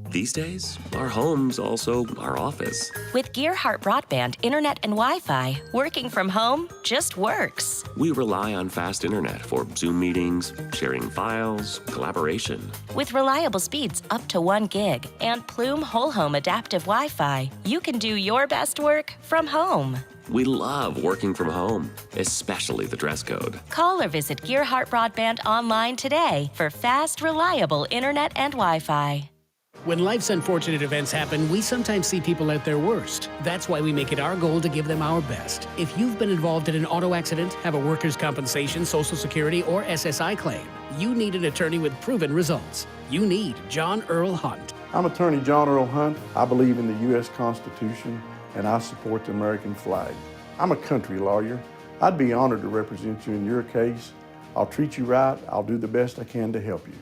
These days, our home's also our office. With Gearheart broadband, internet, and Wi-Fi, working from home just works. We rely on fast internet for Zoom meetings, sharing files, collaboration. With reliable speeds up to 1 gig and Plume whole home adaptive Wi-Fi, you can do your best work from home. We love working from home, especially the dress code. Call or visit Gearheart broadband online today for fast, reliable internet and Wi-Fi. When life's unfortunate events happen, we sometimes see people at their worst. That's why we make it our goal to give them our best. If you've been involved in an auto accident, have a workers' compensation, Social Security, or SSI claim, you need an attorney with proven results. You need John Earl Hunt. I'm Attorney John Earl Hunt. I believe in the U.S. Constitution and I support the American flag. I'm a country lawyer. I'd be honored to represent you in your case. I'll treat you right. I'll do the best I can to help you.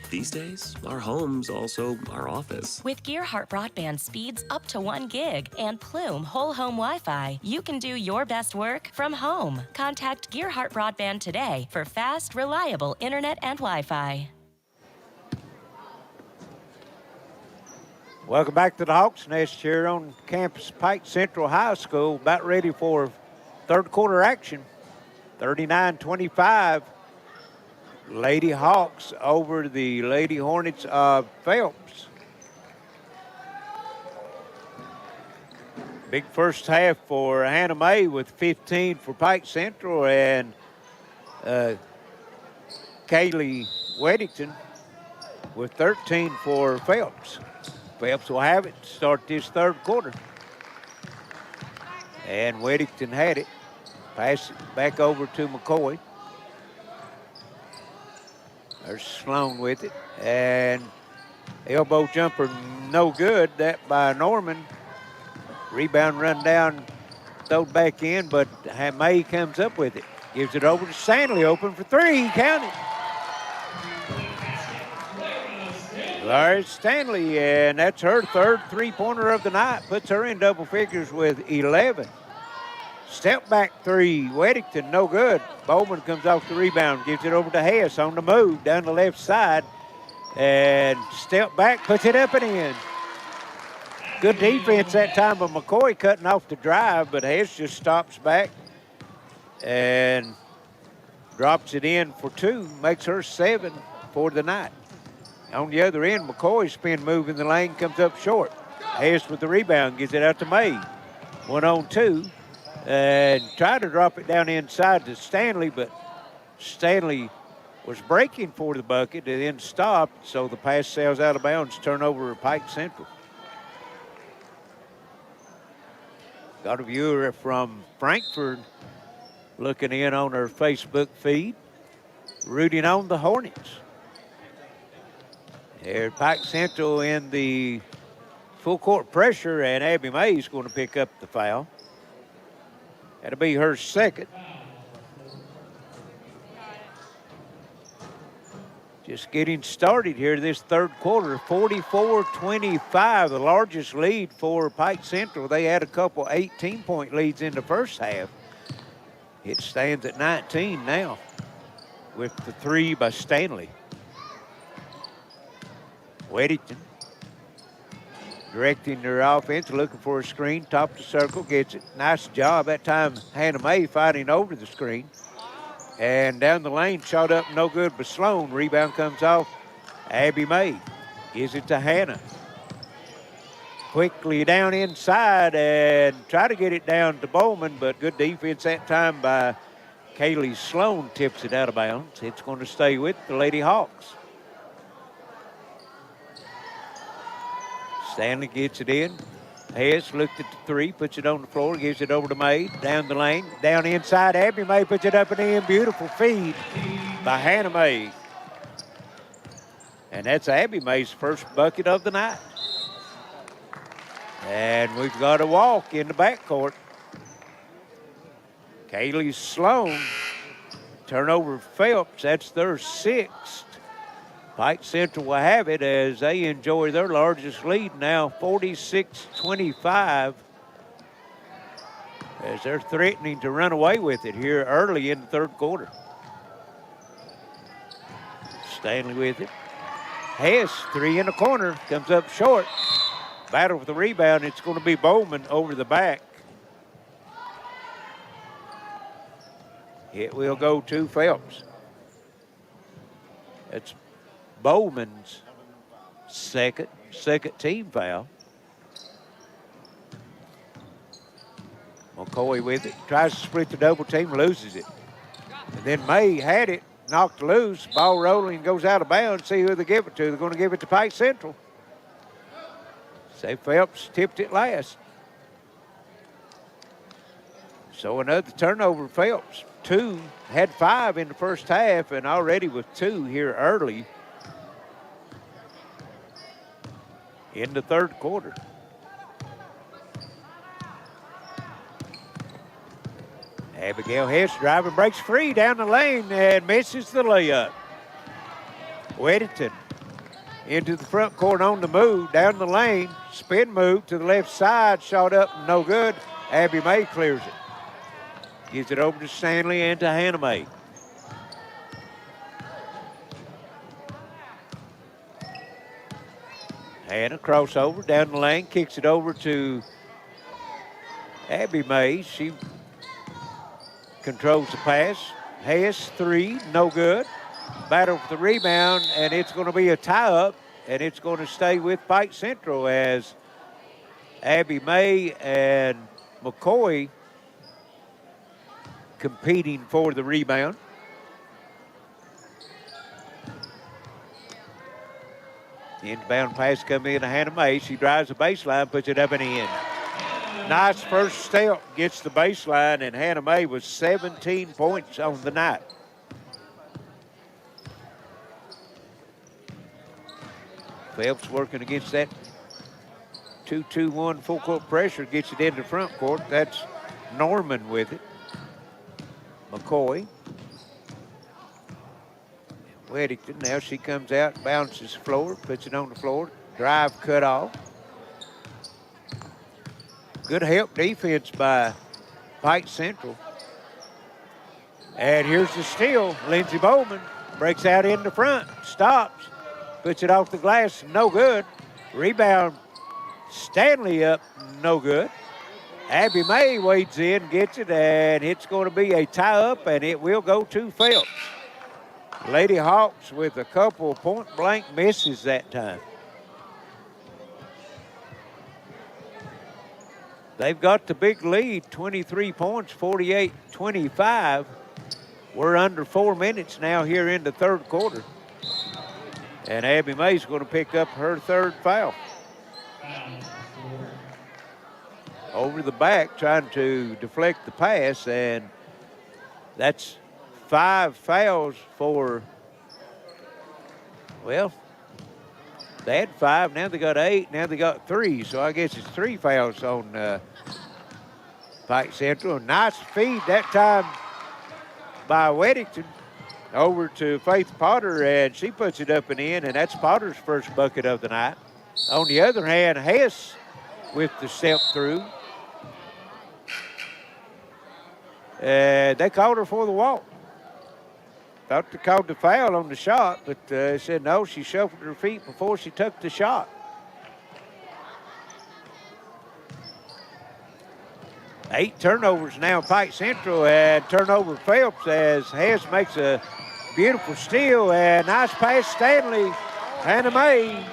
These days, our home's also our office. With Gearheart broadband speeds up to 1 gig and Plume whole home Wi-Fi, you can do your best work from home. Contact Gearheart broadband today for fast, reliable internet and Wi-Fi. Welcome back to the Hawks Nest here on campus Pike Central High School. About ready for third quarter action. 39-25. Lady Hawks over the Lady Hornets of Phelps. Big first half for Hannah Mae with 15 for Pike Central and Kaylee Weddington with 13 for Phelps. Phelps will have it to start this third quarter. And Weddington had it. Pass it back over to McCoy. There's Sloan with it. And elbow jumper no good. That by Norman. Rebound run down, thrown back in, but May comes up with it. Gives it over to Stanley, open for three. Count it. Larry Stanley, and that's her third three-pointer of the night. Puts her in double figures with 11. Step back three, Weddington, no good. Bowman comes off the rebound, gives it over to Hess on the move down the left side. And step back, puts it up and in. Good defense that time by McCoy cutting off the drive, but Hess just stops back and drops it in for two, makes her 7 for the night. On the other end, McCoy spin move in the lane, comes up short. Hess with the rebound, gives it out to May. 1-on-2, and tried to drop it down inside to Stanley, but Stanley was breaking for the bucket and then stopped, so the pass sails out of bounds, turnover Pike Central. Got a viewer from Frankfurt looking in on our Facebook feed, rooting on the Hornets. Here, Pike Central in the full court pressure, and Abby May is going to pick up the foul. That'll be her second. Just getting started here this third quarter, 44-25, the largest lead for Pike Central. They had a couple 18-point leads in the first half. It stands at 19 now with the three by Stanley. Weddington directing their offense, looking for a screen, top of the circle, gets it. Nice job. That time Hannah May fighting over the screen. And down the lane, shot up, no good, but Sloan. Rebound comes off. Abby May gives it to Hannah. Quickly down inside and try to get it down to Bowman, but good defense that time by Kaylee Sloan. Tips it out of bounds. It's going to stay with the Lady Hawks. Stanley gets it in. Hess looked at the three, puts it on the floor, gives it over to May. Down the lane, down inside. Abby May puts it up and in. Beautiful feed by Hannah May. And that's Abby May's first bucket of the night. And we've got a walk in the backcourt. Kaylee Sloan, turnover Phelps. That's their sixth. Pike Central will have it as they enjoy their largest lead now, 46-25, as they're threatening to run away with it here early in the third quarter. Stanley with it. Hess, three in the corner, comes up short. Battle for the rebound. It's going to be Bowman over the back. It will go to Phelps. It's Bowman's second team foul. McCoy with it, tries to split the double team, loses it. And then May had it, knocked loose, ball rolling, goes out of bounds. See who they give it to. They're going to give it to Pike Central. Say Phelps tipped it last. So another turnover, Phelps. Had 5 in the first half, and already with 2 here early. in the third quarter. Abigail Hess driving, breaks free down the lane and misses the layup. Weddington into the front court on the move, down the lane, spin move to the left side, shot up, no good. Abby May clears it. Gives it over to Stanley and to Hannah May. Hannah crossover down the lane, kicks it over to Abby May. She controls the pass. Hess, three, no good. Battle for the rebound, and it's going to be a tie-up, and it's going to stay with Pike Central as Abby May and McCoy competing for the rebound. Inbound pass coming in to Hannah May. She drives the baseline, puts it up and in. Nice first step, gets the baseline, and Hannah May was 17 points on the night. Phelps working against that 2-2-1 full court pressure, gets it into front court. That's Norman with it. McCoy. Weddington, now she comes out, bounces the floor, puts it on the floor. Drive cut off. Good help defense by Pike Central. And here's the steal. Lindsey Bowman breaks out in the front, stops, puts it off the glass, no good. Rebound, Stanley up, no good. Abby May wades in, gets it, and it's going to be a tie-up, and it will go to Phelps. Lady Hawks with a couple point-blank misses that time. They've got the big lead, 23 points, 48-25. We're under 4 minutes now here in the third quarter. And Abby May's going to pick up her third foul. Over the back, trying to deflect the pass, and that's 5 fouls for, well, they had 5, now they got 8, now they got 3, so I guess it's 3 fouls on Pike Central. Nice feed that time by Weddington over to Faith Potter, and she puts it up and in, and that's Potter's first bucket of the night. On the other hand, Hess with the step through. They called her for the walk. Thought they called the foul on the shot, but said no, she shuffled her feet before she took the shot. Eight turnovers now, Pike Central, and turnover Phelps as Hess makes a beautiful steal, and nice pass, Stanley. Hannah May.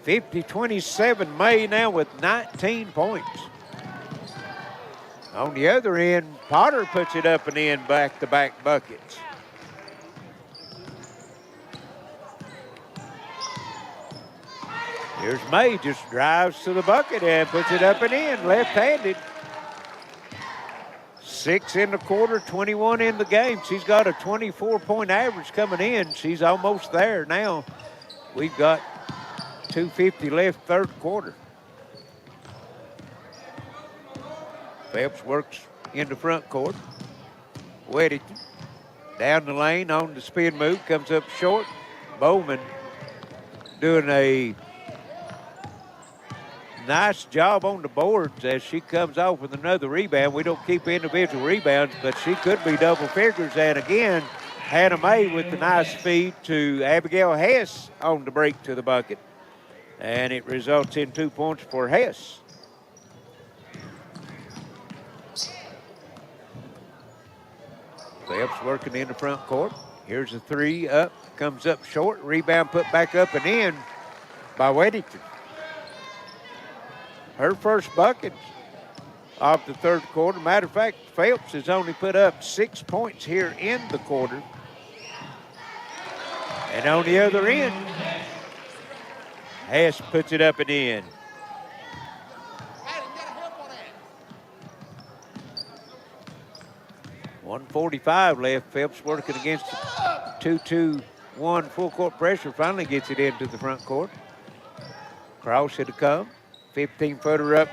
50-27, May now with 19 points. On the other end, Potter puts it up and in back-to-back buckets. Here's May, just drives to the bucket and puts it up and in, left-handed. 6 in the quarter, 21 in the game. She's got a 24-point average coming in. She's almost there now. We've got 2:50 left, third quarter. Phelps works in the front court. Weddington down the lane on the spin move, comes up short. Bowman doing a nice job on the boards as she comes off with another rebound. We don't keep individual rebounds, but she could be double figures. And again, Hannah May with the nice feed to Abigail Hess on the break to the bucket. And it results in 2 points for Hess. Phelps working in the front court. Here's a three up, comes up short. Rebound put back up and in by Weddington. Her first bucket of the third quarter. Matter of fact, Phelps has only put up 6 points here in the quarter. And on the other end, Hess puts it up and in. .145 left. Phelps working against 2-2 one full court pressure, finally gets it into the front court. Cross it'll come. 15-footer up,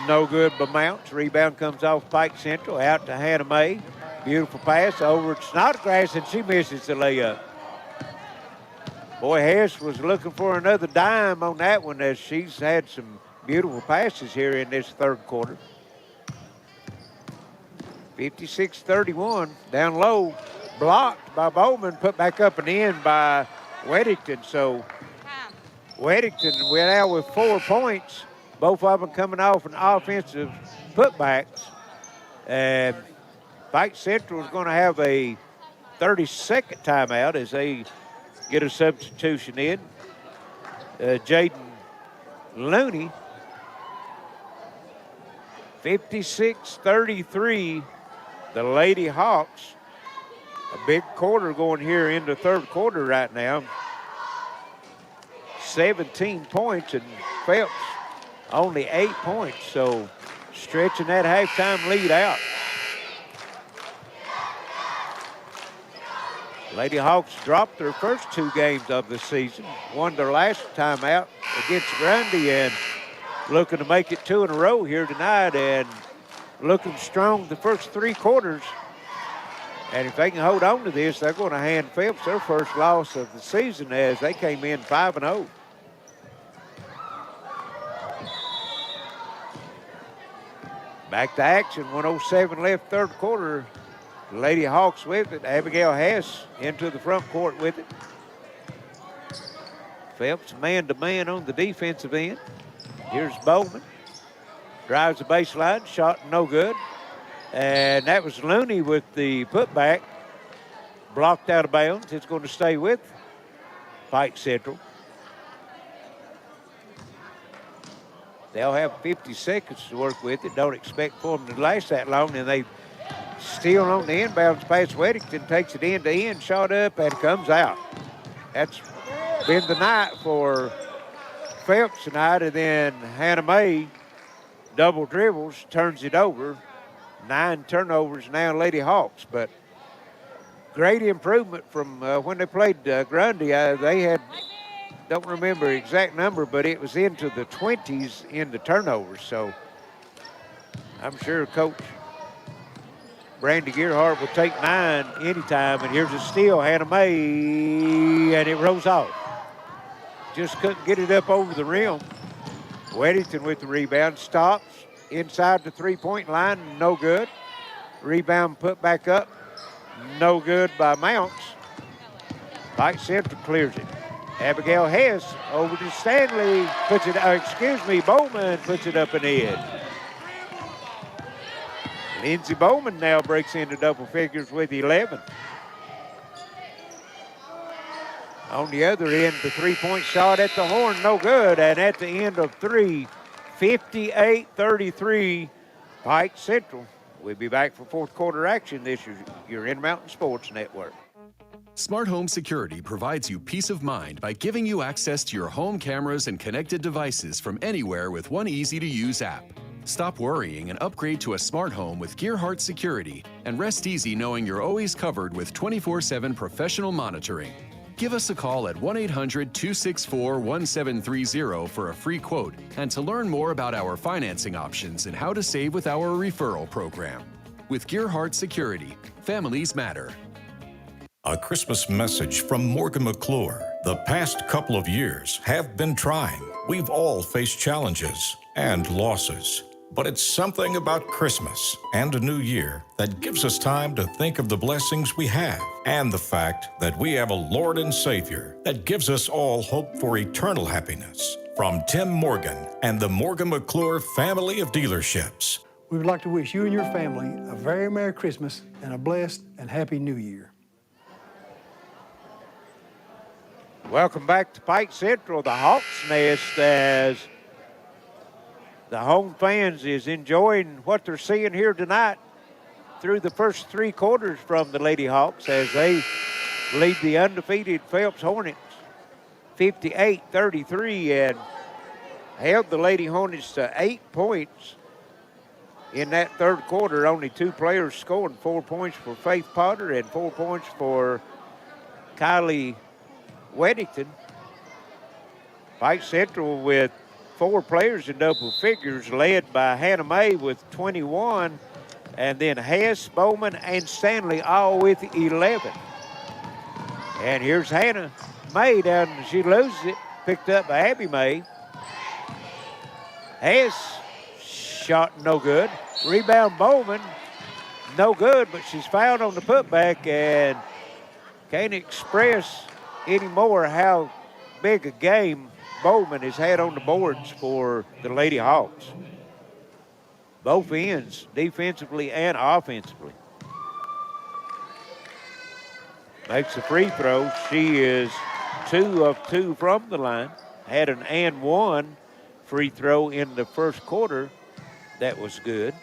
no good by Mounts. Rebound comes off Pike Central, out to Hannah Mae. Beautiful pass over to Snodgrass, and she misses the layup. Boy, Hess was looking for another dime on that one, as she's had some beautiful passes here in this third quarter. 56-31, down low, blocked by Bowman, put back up and in by Weddington. So Weddington went out with 4 points, both of them coming off an offensive putbacks. And Pike Central is going to have a 30-second timeout as they get a substitution in. Jaden Looney. 56-33, the Lady Hawks. A big quarter going here in the third quarter right now. 17 points, and Phelps only 8 points, so stretching that halftime lead out. Lady Hawks dropped their first 2 games of the season, won their last time out against Grundy, and looking to make it 2 in a row here tonight, and looking strong the first 3 quarters. And if they can hold on to this, they're going to hand Phelps their first loss of the season, as they came in 5-0. Back to action, 1:07 left third quarter. The Lady Hawks with it. Abigail Hess into the front court with it. Phelps man-to-man on the defensive end. Here's Bowman. Drives the baseline, shot no good. And that was Looney with the putback. Blocked out of bounds. It's going to stay with Pike Central. They'll have 50 seconds to work with it. Don't expect for them to last that long. And they steal on the inbounds pass. Weddington takes it end to end, shot up, and comes out. That's been the night for Phelps tonight. And then Hannah Mae double dribbles, turns it over. 9 turnovers now, Lady Hawks. But great improvement from when they played Grundy. They had, don't remember the exact number, but it was into the 20s in the turnovers. So I'm sure Coach Brandy Gearheart will take 9 anytime. And here's a steal, Hannah Mae, and it rolls off. Just couldn't get it up over the rim. Weddington with the rebound, stops inside the three-point line, no good. Rebound put back up, no good by Mounts. Pike Central clears it. Abigail Hess over to Stanley, puts it, Bowman puts it up and in. Lindsey Bowman now breaks into double figures with 11. On the other end, the three-point shot at the horn, no good. And at the end of 3, 58-33, Pike Central. We'll be back for fourth quarter action. This is your Intermountain Sports Network. Smart Home Security provides you peace of mind by giving you access to your home cameras and connected devices from anywhere with one easy-to-use app. Stop worrying and upgrade to a smart home with Gearheart Security, and rest easy knowing you're always covered with 24/7 professional monitoring. Give us a call at 1-800-264-1730 for a free quote and to learn more about our financing options and how to save with our referral program. With Gearheart Security, families matter. A Christmas message from Morgan McClure. The past couple of years have been trying. We've all faced challenges and losses. But it's something about Christmas and a new year that gives us time to think of the blessings we have and the fact that we have a Lord and Savior that gives us all hope for eternal happiness. From Tim Morgan and the Morgan McClure family of dealerships. We would like to wish you and your family a very Merry Christmas and a blessed and Happy New Year. Welcome back to Pike Central, the Hawks Nest, as the home fans is enjoying what they're seeing here tonight through the first 3 quarters from the Lady Hawks as they lead the undefeated Phelps Hornets 58-33 and held the Lady Hornets to 8 points in that third quarter. Only 2 players scoring, 4 points for Faith Potter and 4 points for Kylie Weddington. Pike Central with 4 players in double figures, led by Hannah Mae with 21, and then Hess, Bowman, and Stanley all with 11. And here's Hannah Mae down, she loses it, picked up by Abby Mae. Hess, shot no good. Rebound Bowman, no good, but she's fouled on the putback and can't express anymore how big a game Bowman has had on the boards for the Lady Hawks. Both ends, defensively and offensively. Makes a free throw. She is 2 of 2 from the line. Had an and one free throw in the first quarter. That was good.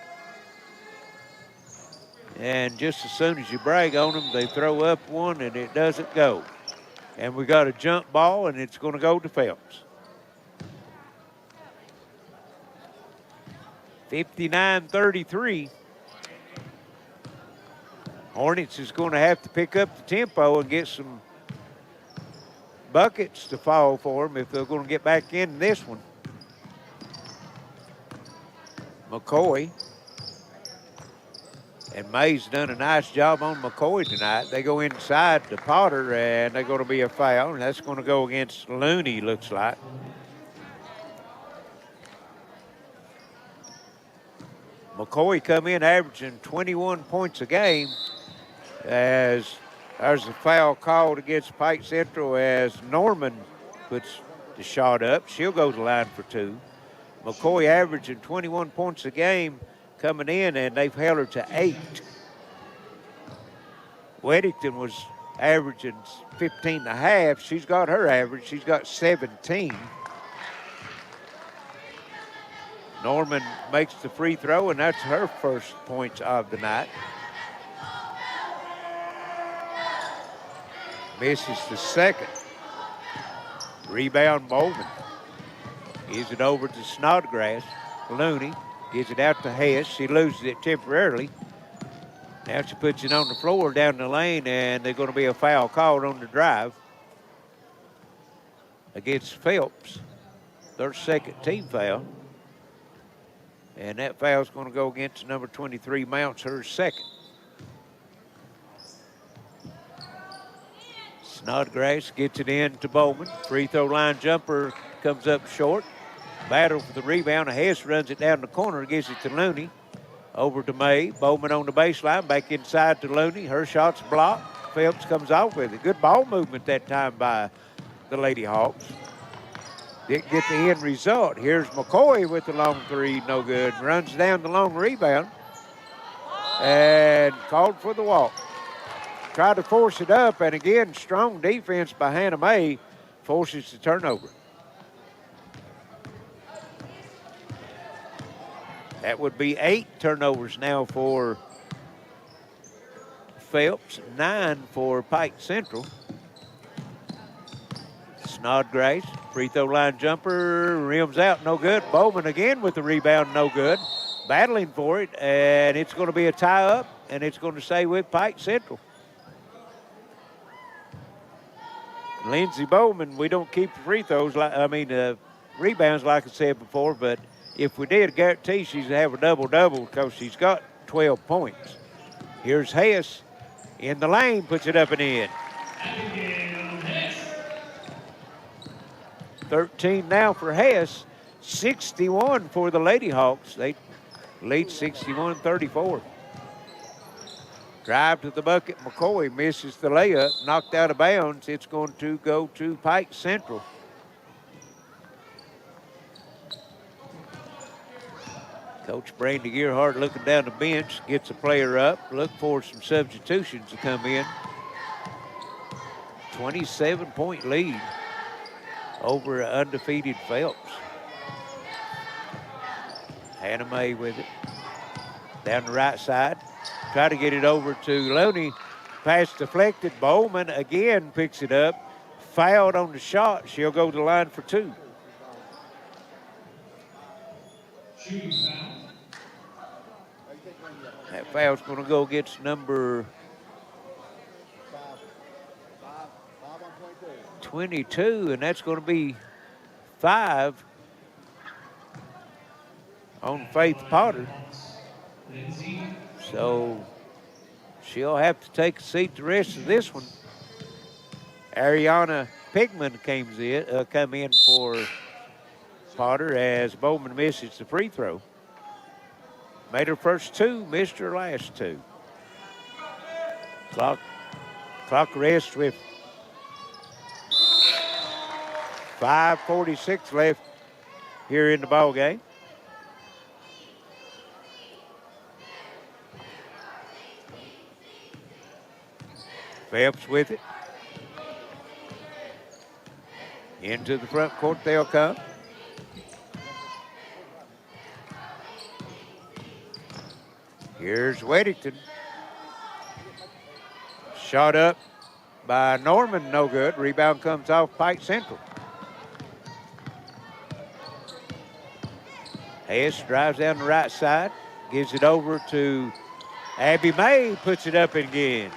And just as soon as you brag on them, they throw up one and it doesn't go. And we got a jump ball and it's going to go to Phelps. 59-33. Hornets is going to have to pick up the tempo and get some buckets to fall for them if they're going to get back in this one. McCoy. And May's done a nice job on McCoy tonight. They go inside to Potter, and they're going to be a foul, and that's going to go against Looney, looks like. McCoy come in averaging 21 points a game as there's a foul called against Pike Central as Norman puts the shot up. She'll go to the line for 2. McCoy averaging 21 points a game coming in, and they've held her to 8. Weddington was averaging 15.5. She's got her average. She's got 17. Norman makes the free throw, and that's her first points of the night. Misses the second. Rebound Bowman. Gives it over to Snodgrass. Looney gives it out to Hess. She loses it temporarily. Now she puts it on the floor down the lane, and there's going to be a foul called on the drive against Phelps. Their second team foul. And that foul's going to go against number 23, Mounts, her second. Snodgrass gets it in to Bowman. Free throw line jumper comes up short. Battle for the rebound. Hess runs it down the corner, gives it to Looney. Over to May. Bowman on the baseline, back inside to Looney. Her shot's blocked. Phelps comes off with it. Good ball movement that time by the Lady Hawks. Didn't get the end result. Here's McCoy with the long three, no good. Runs down the long rebound and called for the walk. Tried to force it up, and again, strong defense by Hannah May forces the turnover. That would be 8 turnovers now for Phelps, 9 for Pike Central. Snodgrass, free throw line jumper, rims out, no good. Bowman again with the rebound, no good. Battling for it, and it's going to be a tie-up, and it's going to stay with Pike Central. Lindsey Bowman, we don't keep the free throws, rebounds like I said before, but if we did, I guarantee she's going to have a double-double because she's got 12 points. Here's Hess in the lane, puts it up and in. 13 now for Hess, 61 for the Lady Hawks. They lead 61-34. Drive to the bucket. McCoy misses the layup, knocked out of bounds. It's going to go to Pike Central. Coach Brandy Gearheart looking down the bench, gets a player up, look for some substitutions to come in. 27-point lead over undefeated Phelps. Hannah May with it. Down the right side. Try to get it over to Looney. Pass deflected. Bowman again picks it up. Fouled on the shot. She'll go to the line for 2. That foul's going to go against number 22, and that's going to be 5 on Faith Potter. So she'll have to take a seat the rest of this one. Ariana Pigman come in for Potter as Bowman misses the free throw. Made her first 2, missed her last 2. Clock rests with 5:46 left here in the ball game. Phelps with it. Into the front court they'll come. Here's Weddington. Shot up by Norman, no good. Rebound comes off Pike Central. Hess drives down the right side, gives it over to Abby May, puts it up again.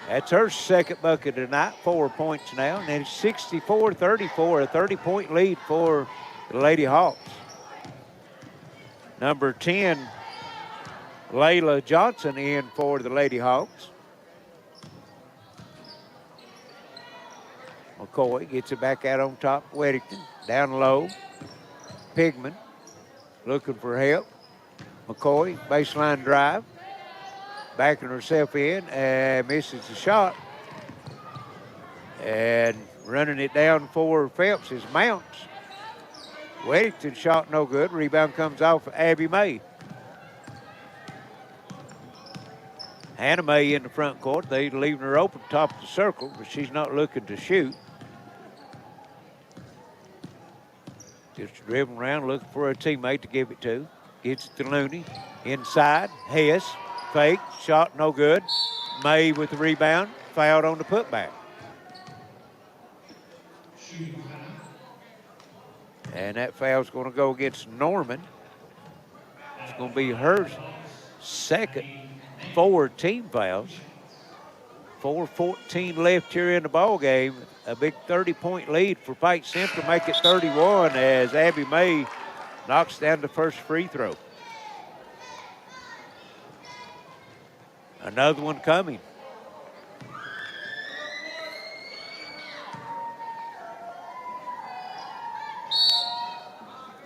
That's her second bucket tonight, 4 points now, and it's 64-34, a 30-point lead for the Lady Hawks. Number 10, Layla Johnson in for the Lady Hawks. McCoy gets it back out on top. Weddington down low. Pigman looking for help. McCoy, baseline drive. Backing herself in and misses the shot. And running it down for Phelps is Mounts. Weddington shot no good. Rebound comes off Abby May. Hannah May in the front court. They're leaving her open top of the circle, but she's not looking to shoot. Just dribbling around looking for a teammate to give it to. Gets it to Looney. Inside, Hess. Fake, shot no good. May with the rebound, fouled on the putback. And that foul's going to go against Norman. It's going to be her second 4 team fouls. 4:14 left here in the ball game. A big 30-point lead for Pike Central, make it 31 as Abby May knocks down the first free throw. Another one coming.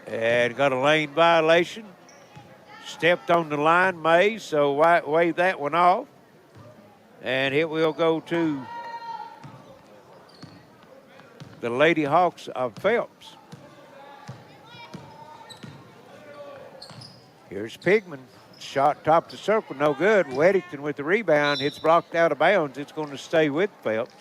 And got a lane violation. Stepped on the line, May, so wave that one off. And it will go to the Lady Hawks of Phelps. Here's Pigman. Shot top of the circle, no good. Weddington with the rebound. It's blocked out of bounds. It's going to stay with Phelps.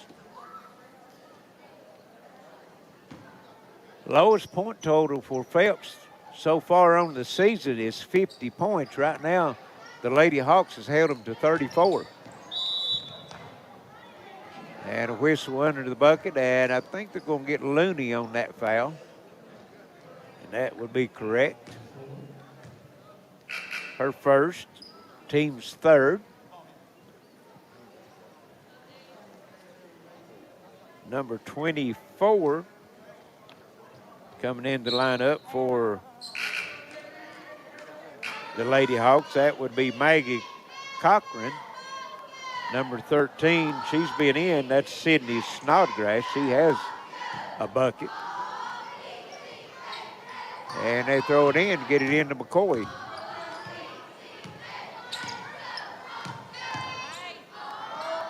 Lowest point total for Phelps so far on the season is 50 points. Right now, the Lady Hawks has held them to 34. And a whistle under the bucket, and I think they're going to get Looney on that foul. And that would be correct. Her first, team's third. Number 24 coming in the lineup for the Lady Hawks. That would be Maggie Cochran. Number 13, she's been in. That's Sydney Snodgrass. She has a bucket. And they throw it in, get it into McCoy.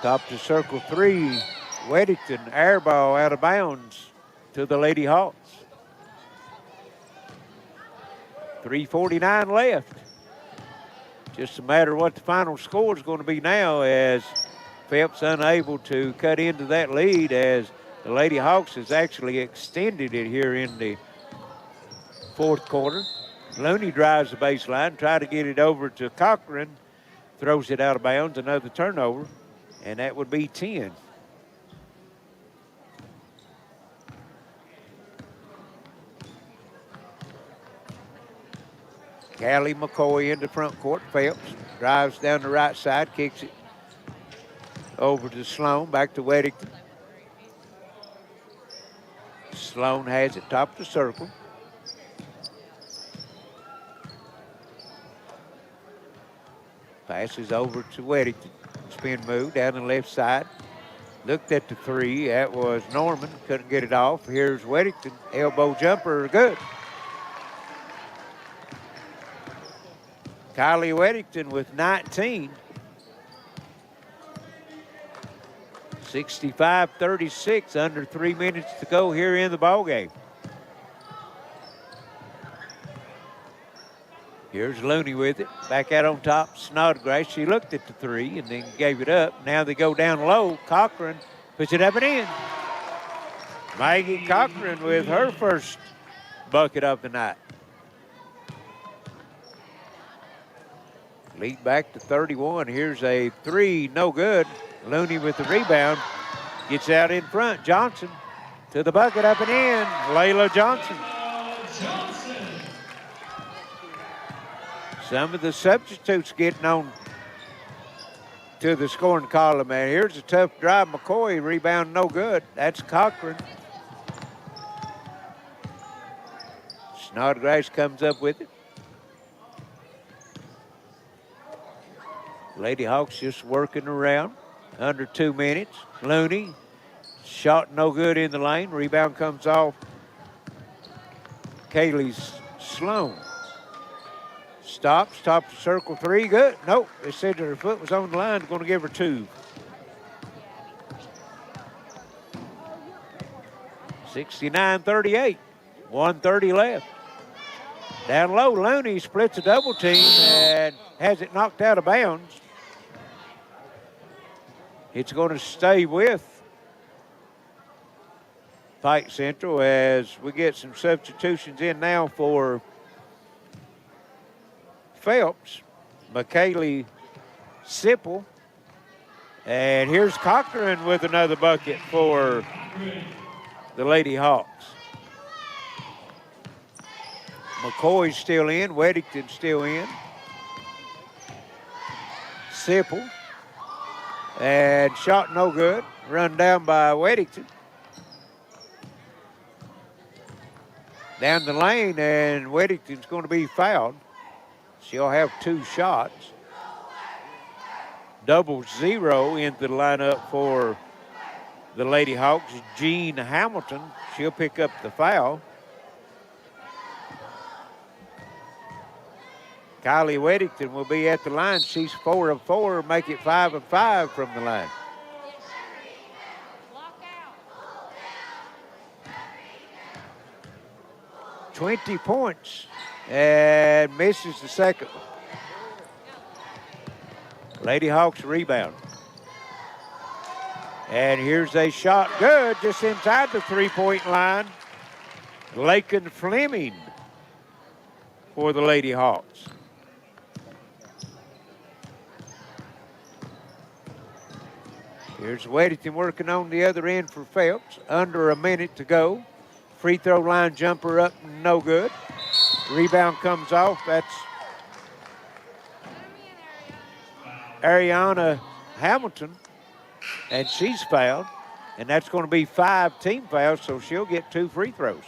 Top to circle 3, Weddington, air ball out of bounds to the Lady Hawks. 3:49 left. Just a matter of what the final score is going to be now, as Phelps unable to cut into that lead, as the Lady Hawks has actually extended it here in the fourth quarter. Looney drives the baseline, try to get it over to Cochran, throws it out of bounds, another turnover. And that would be 10. Callie McCoy into front court. Phelps drives down the right side, kicks it Over to Sloan, back to Weddington. Sloan has it top of the circle. Passes over to Weddington. Spin move down the left side. Looked at the three. That was Norman. Couldn't get it off. Here's Weddington. Elbow jumper. Good. Kylie Weddington with 19. 65-36. Under 3 minutes to go here in the ballgame. Here's Looney with it. Back out on top, Snodgrass. She looked at the three and then gave it up. Now they go down low. Cochran puts it up and in. Maggie Cochran with her first bucket of the night. Lead back to 31. Here's a three, no good. Looney with the rebound. Gets out in front. Johnson to the bucket, up and in. Layla Johnson. Some of the substitutes getting on to the scoring column, man. Here's a tough drive. McCoy, rebound no good. That's Cochran. Snodgrass comes up with it. Lady Hawks just working around. Under 2 minutes. Looney, shot no good in the lane. Rebound comes off Kaylee Sloan. Stops, top of circle three, good. Nope, they said that her foot was on the line, going to give her two. 69-38, 1:30 left. Down low, Looney splits a double team and has it knocked out of bounds. It's going to stay with Pike Central as we get some substitutions in now for Phelps, McKaylee Sipple, and here's Cochran with another bucket for the Lady Hawks. McCoy's still in, Weddington's still in. Sipple, and shot no good, run down by Weddington. Down the lane, and Weddington's going to be fouled. She'll have two shots. 0-0 into the lineup for the Lady Hawks. Jean Hamilton, she'll pick up the foul. Kylie Weddington will be at the line. She's 4 of 4, make it 5 of 5 from the line. $20 points. And misses the second one. Lady Hawks rebound. And here's a shot, good, just inside the three-point line. Lakin Fleming for the Lady Hawks. Here's Weddington working on the other end for Phelps. Under a minute to go. Free throw line jumper up, no good. Rebound comes off. That's Ariana Hamilton, and she's fouled. And that's going to be 5 team fouls, so she'll get 2 free throws.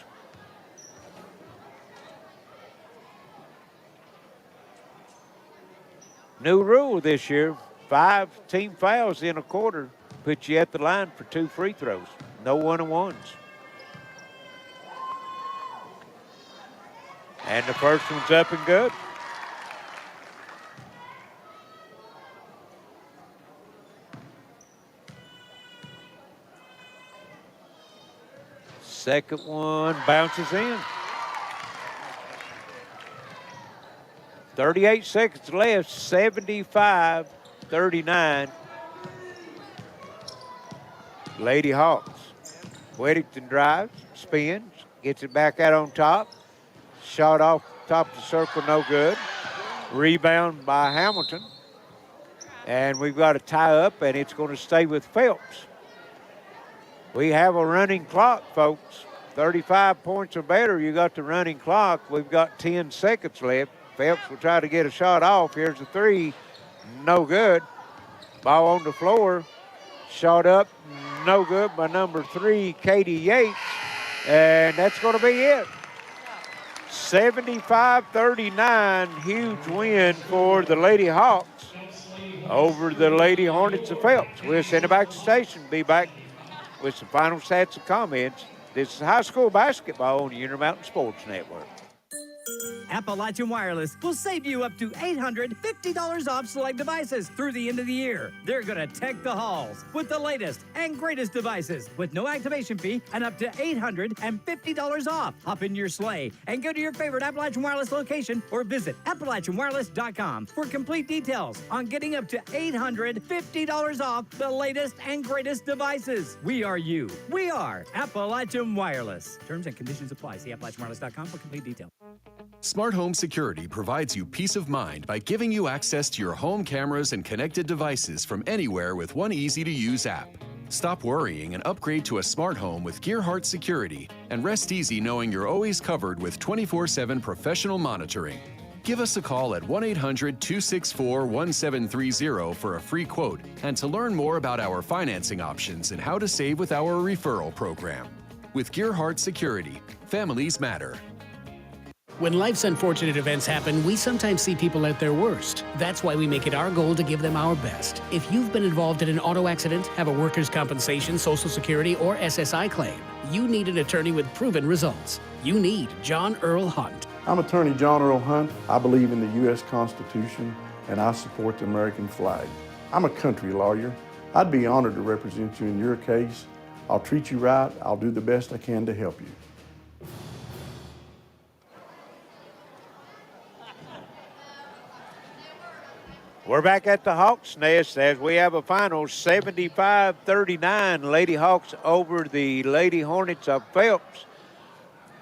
New rule this year, 5 team fouls in a quarter puts you at the line for 2 free throws. No one-on-ones. And the first one's up and good. Second one bounces in. 38 seconds left, 75-39. Lady Hawks. Weddington drives, spins, gets it back out on top. Shot off top of the circle, no good. Rebound by Hamilton. And we've got a tie up, and it's going to stay with Phelps. We have a running clock, folks. 35 points or better, you got the running clock. We've got 10 seconds left. Phelps will try to get a shot off. Here's the three, no good. Ball on the floor. Shot up, no good by number 3, Katie Yates. And that's going to be it. 75-39, huge win for the Lady Hawks over the Lady Hornets of Phelps. We'll send it back to the station. Be back with some final stats and comments. This is high school basketball on the Intermountain Sports Network. Appalachian Wireless will save you up to $850 off select devices through the end of the year. They're going to tech the halls with the latest and greatest devices with no activation fee and up to $850 off. Hop in your sleigh and go to your favorite Appalachian Wireless location or visit AppalachianWireless.com for complete details on getting up to $850 off the latest and greatest devices. We are you. We are Appalachian Wireless. Terms and conditions apply. See AppalachianWireless.com for complete details. Smart Home Security provides you peace of mind by giving you access to your home cameras and connected devices from anywhere with one easy-to-use app. Stop worrying and upgrade to a smart home with Gearheart Security and rest easy knowing you're always covered with 24/7 professional monitoring. Give us a call at 1-800-264-1730 for a free quote and to learn more about our financing options and how to save with our referral program. With Gearheart Security, families matter. When life's unfortunate events happen, we sometimes see people at their worst. That's why we make it our goal to give them our best. If you've been involved in an auto accident, have a workers' compensation, Social Security, or SSI claim, you need an attorney with proven results. You need John Earl Hunt. I'm attorney John Earl Hunt. I believe in the U.S. Constitution and I support the American flag. I'm a country lawyer. I'd be honored to represent you in your case. I'll treat you right. I'll do the best I can to help you. We're back at the Hawks Nest as we have a final 75-39 Lady Hawks over the Lady Hornets of Phelps.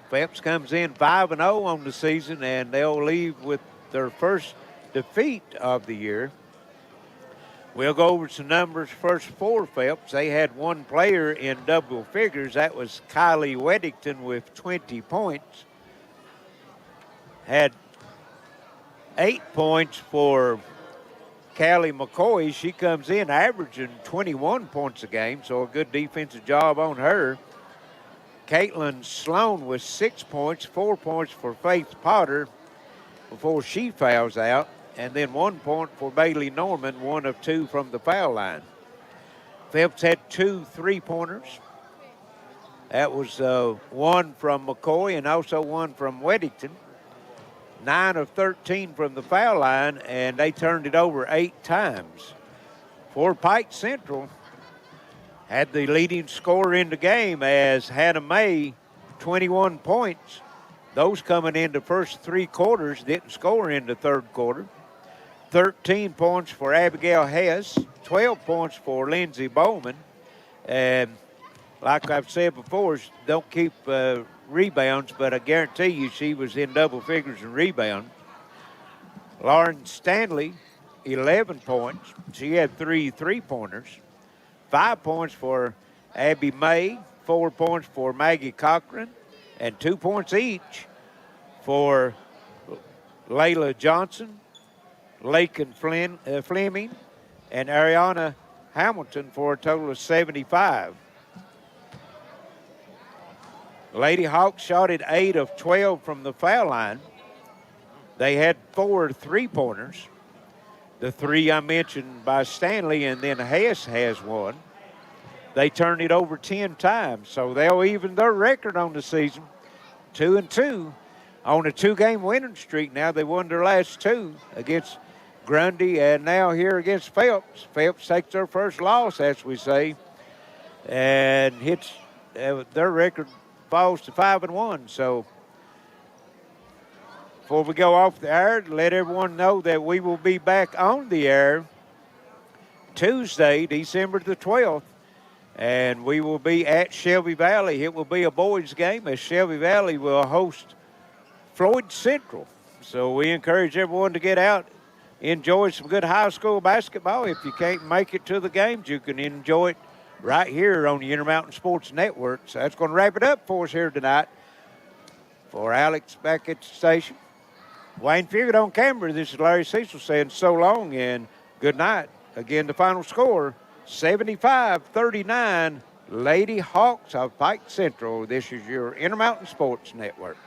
Phelps comes in 5-0 on the season, and they'll leave with their first defeat of the year. We'll go over some numbers first for Phelps. They had one player in double figures. That was Kylie Weddington with 20 points. Had 8 points for Callie McCoy. She comes in averaging 21 points a game, so a good defensive job on her. Caitlin Sloan with 6 points, 4 points for Faith Potter before she fouls out, and then 1 point for Bailey Norman, 1 of 2 from the foul line. Phelps had 2 3-pointers. That was 1 from McCoy and also 1 from Weddington. 9 of 13 from the foul line, and they turned it over 8 times. For Pike Central, had the leading scorer in the game as Hannah May, 21 points. Those coming in the first 3 quarters, didn't score in the third quarter. 13 points for Abigail Hess, 12 points for Lindsey Bowman. And like I've said before, don't keep rebounds, but I guarantee you she was in double figures in rebound. Lauren Stanley, 11 points. She had 3 3-pointers. 5 points for Abby May, 4 points for Maggie Cochran, and 2 points each for Layla Johnson, Lakin Fleming, and Ariana Hamilton for a total of 75. Lady Hawks shot at 8 of 12 from the foul line. They had 4 3-pointers. The 3 I mentioned by Stanley, and then Hess has 1. They turned it over 10 times, so they'll even their record on the season, 2-2, on a 2-game winning streak. Now they won their last 2 against Grundy and now here against Phelps. Phelps takes their first loss, as we say, and hits their record falls to 5-1. So before we go off the air, let everyone know that we will be back on the air Tuesday, December the 12th, and we will be at Shelby Valley. It will be a boys' game as Shelby Valley will host Floyd Central. So we encourage everyone to get out, enjoy some good high school basketball. If you can't make it to the games, you can enjoy it right here on the Intermountain Sports Network. So that's going to wrap it up for us here tonight. For Alex back at the station, Wayne Fugate on camera, this is Larry Cecil saying so long and good night. Again, the final score, 75-39 Lady Hawks of Pike Central. This is your Intermountain Sports Network.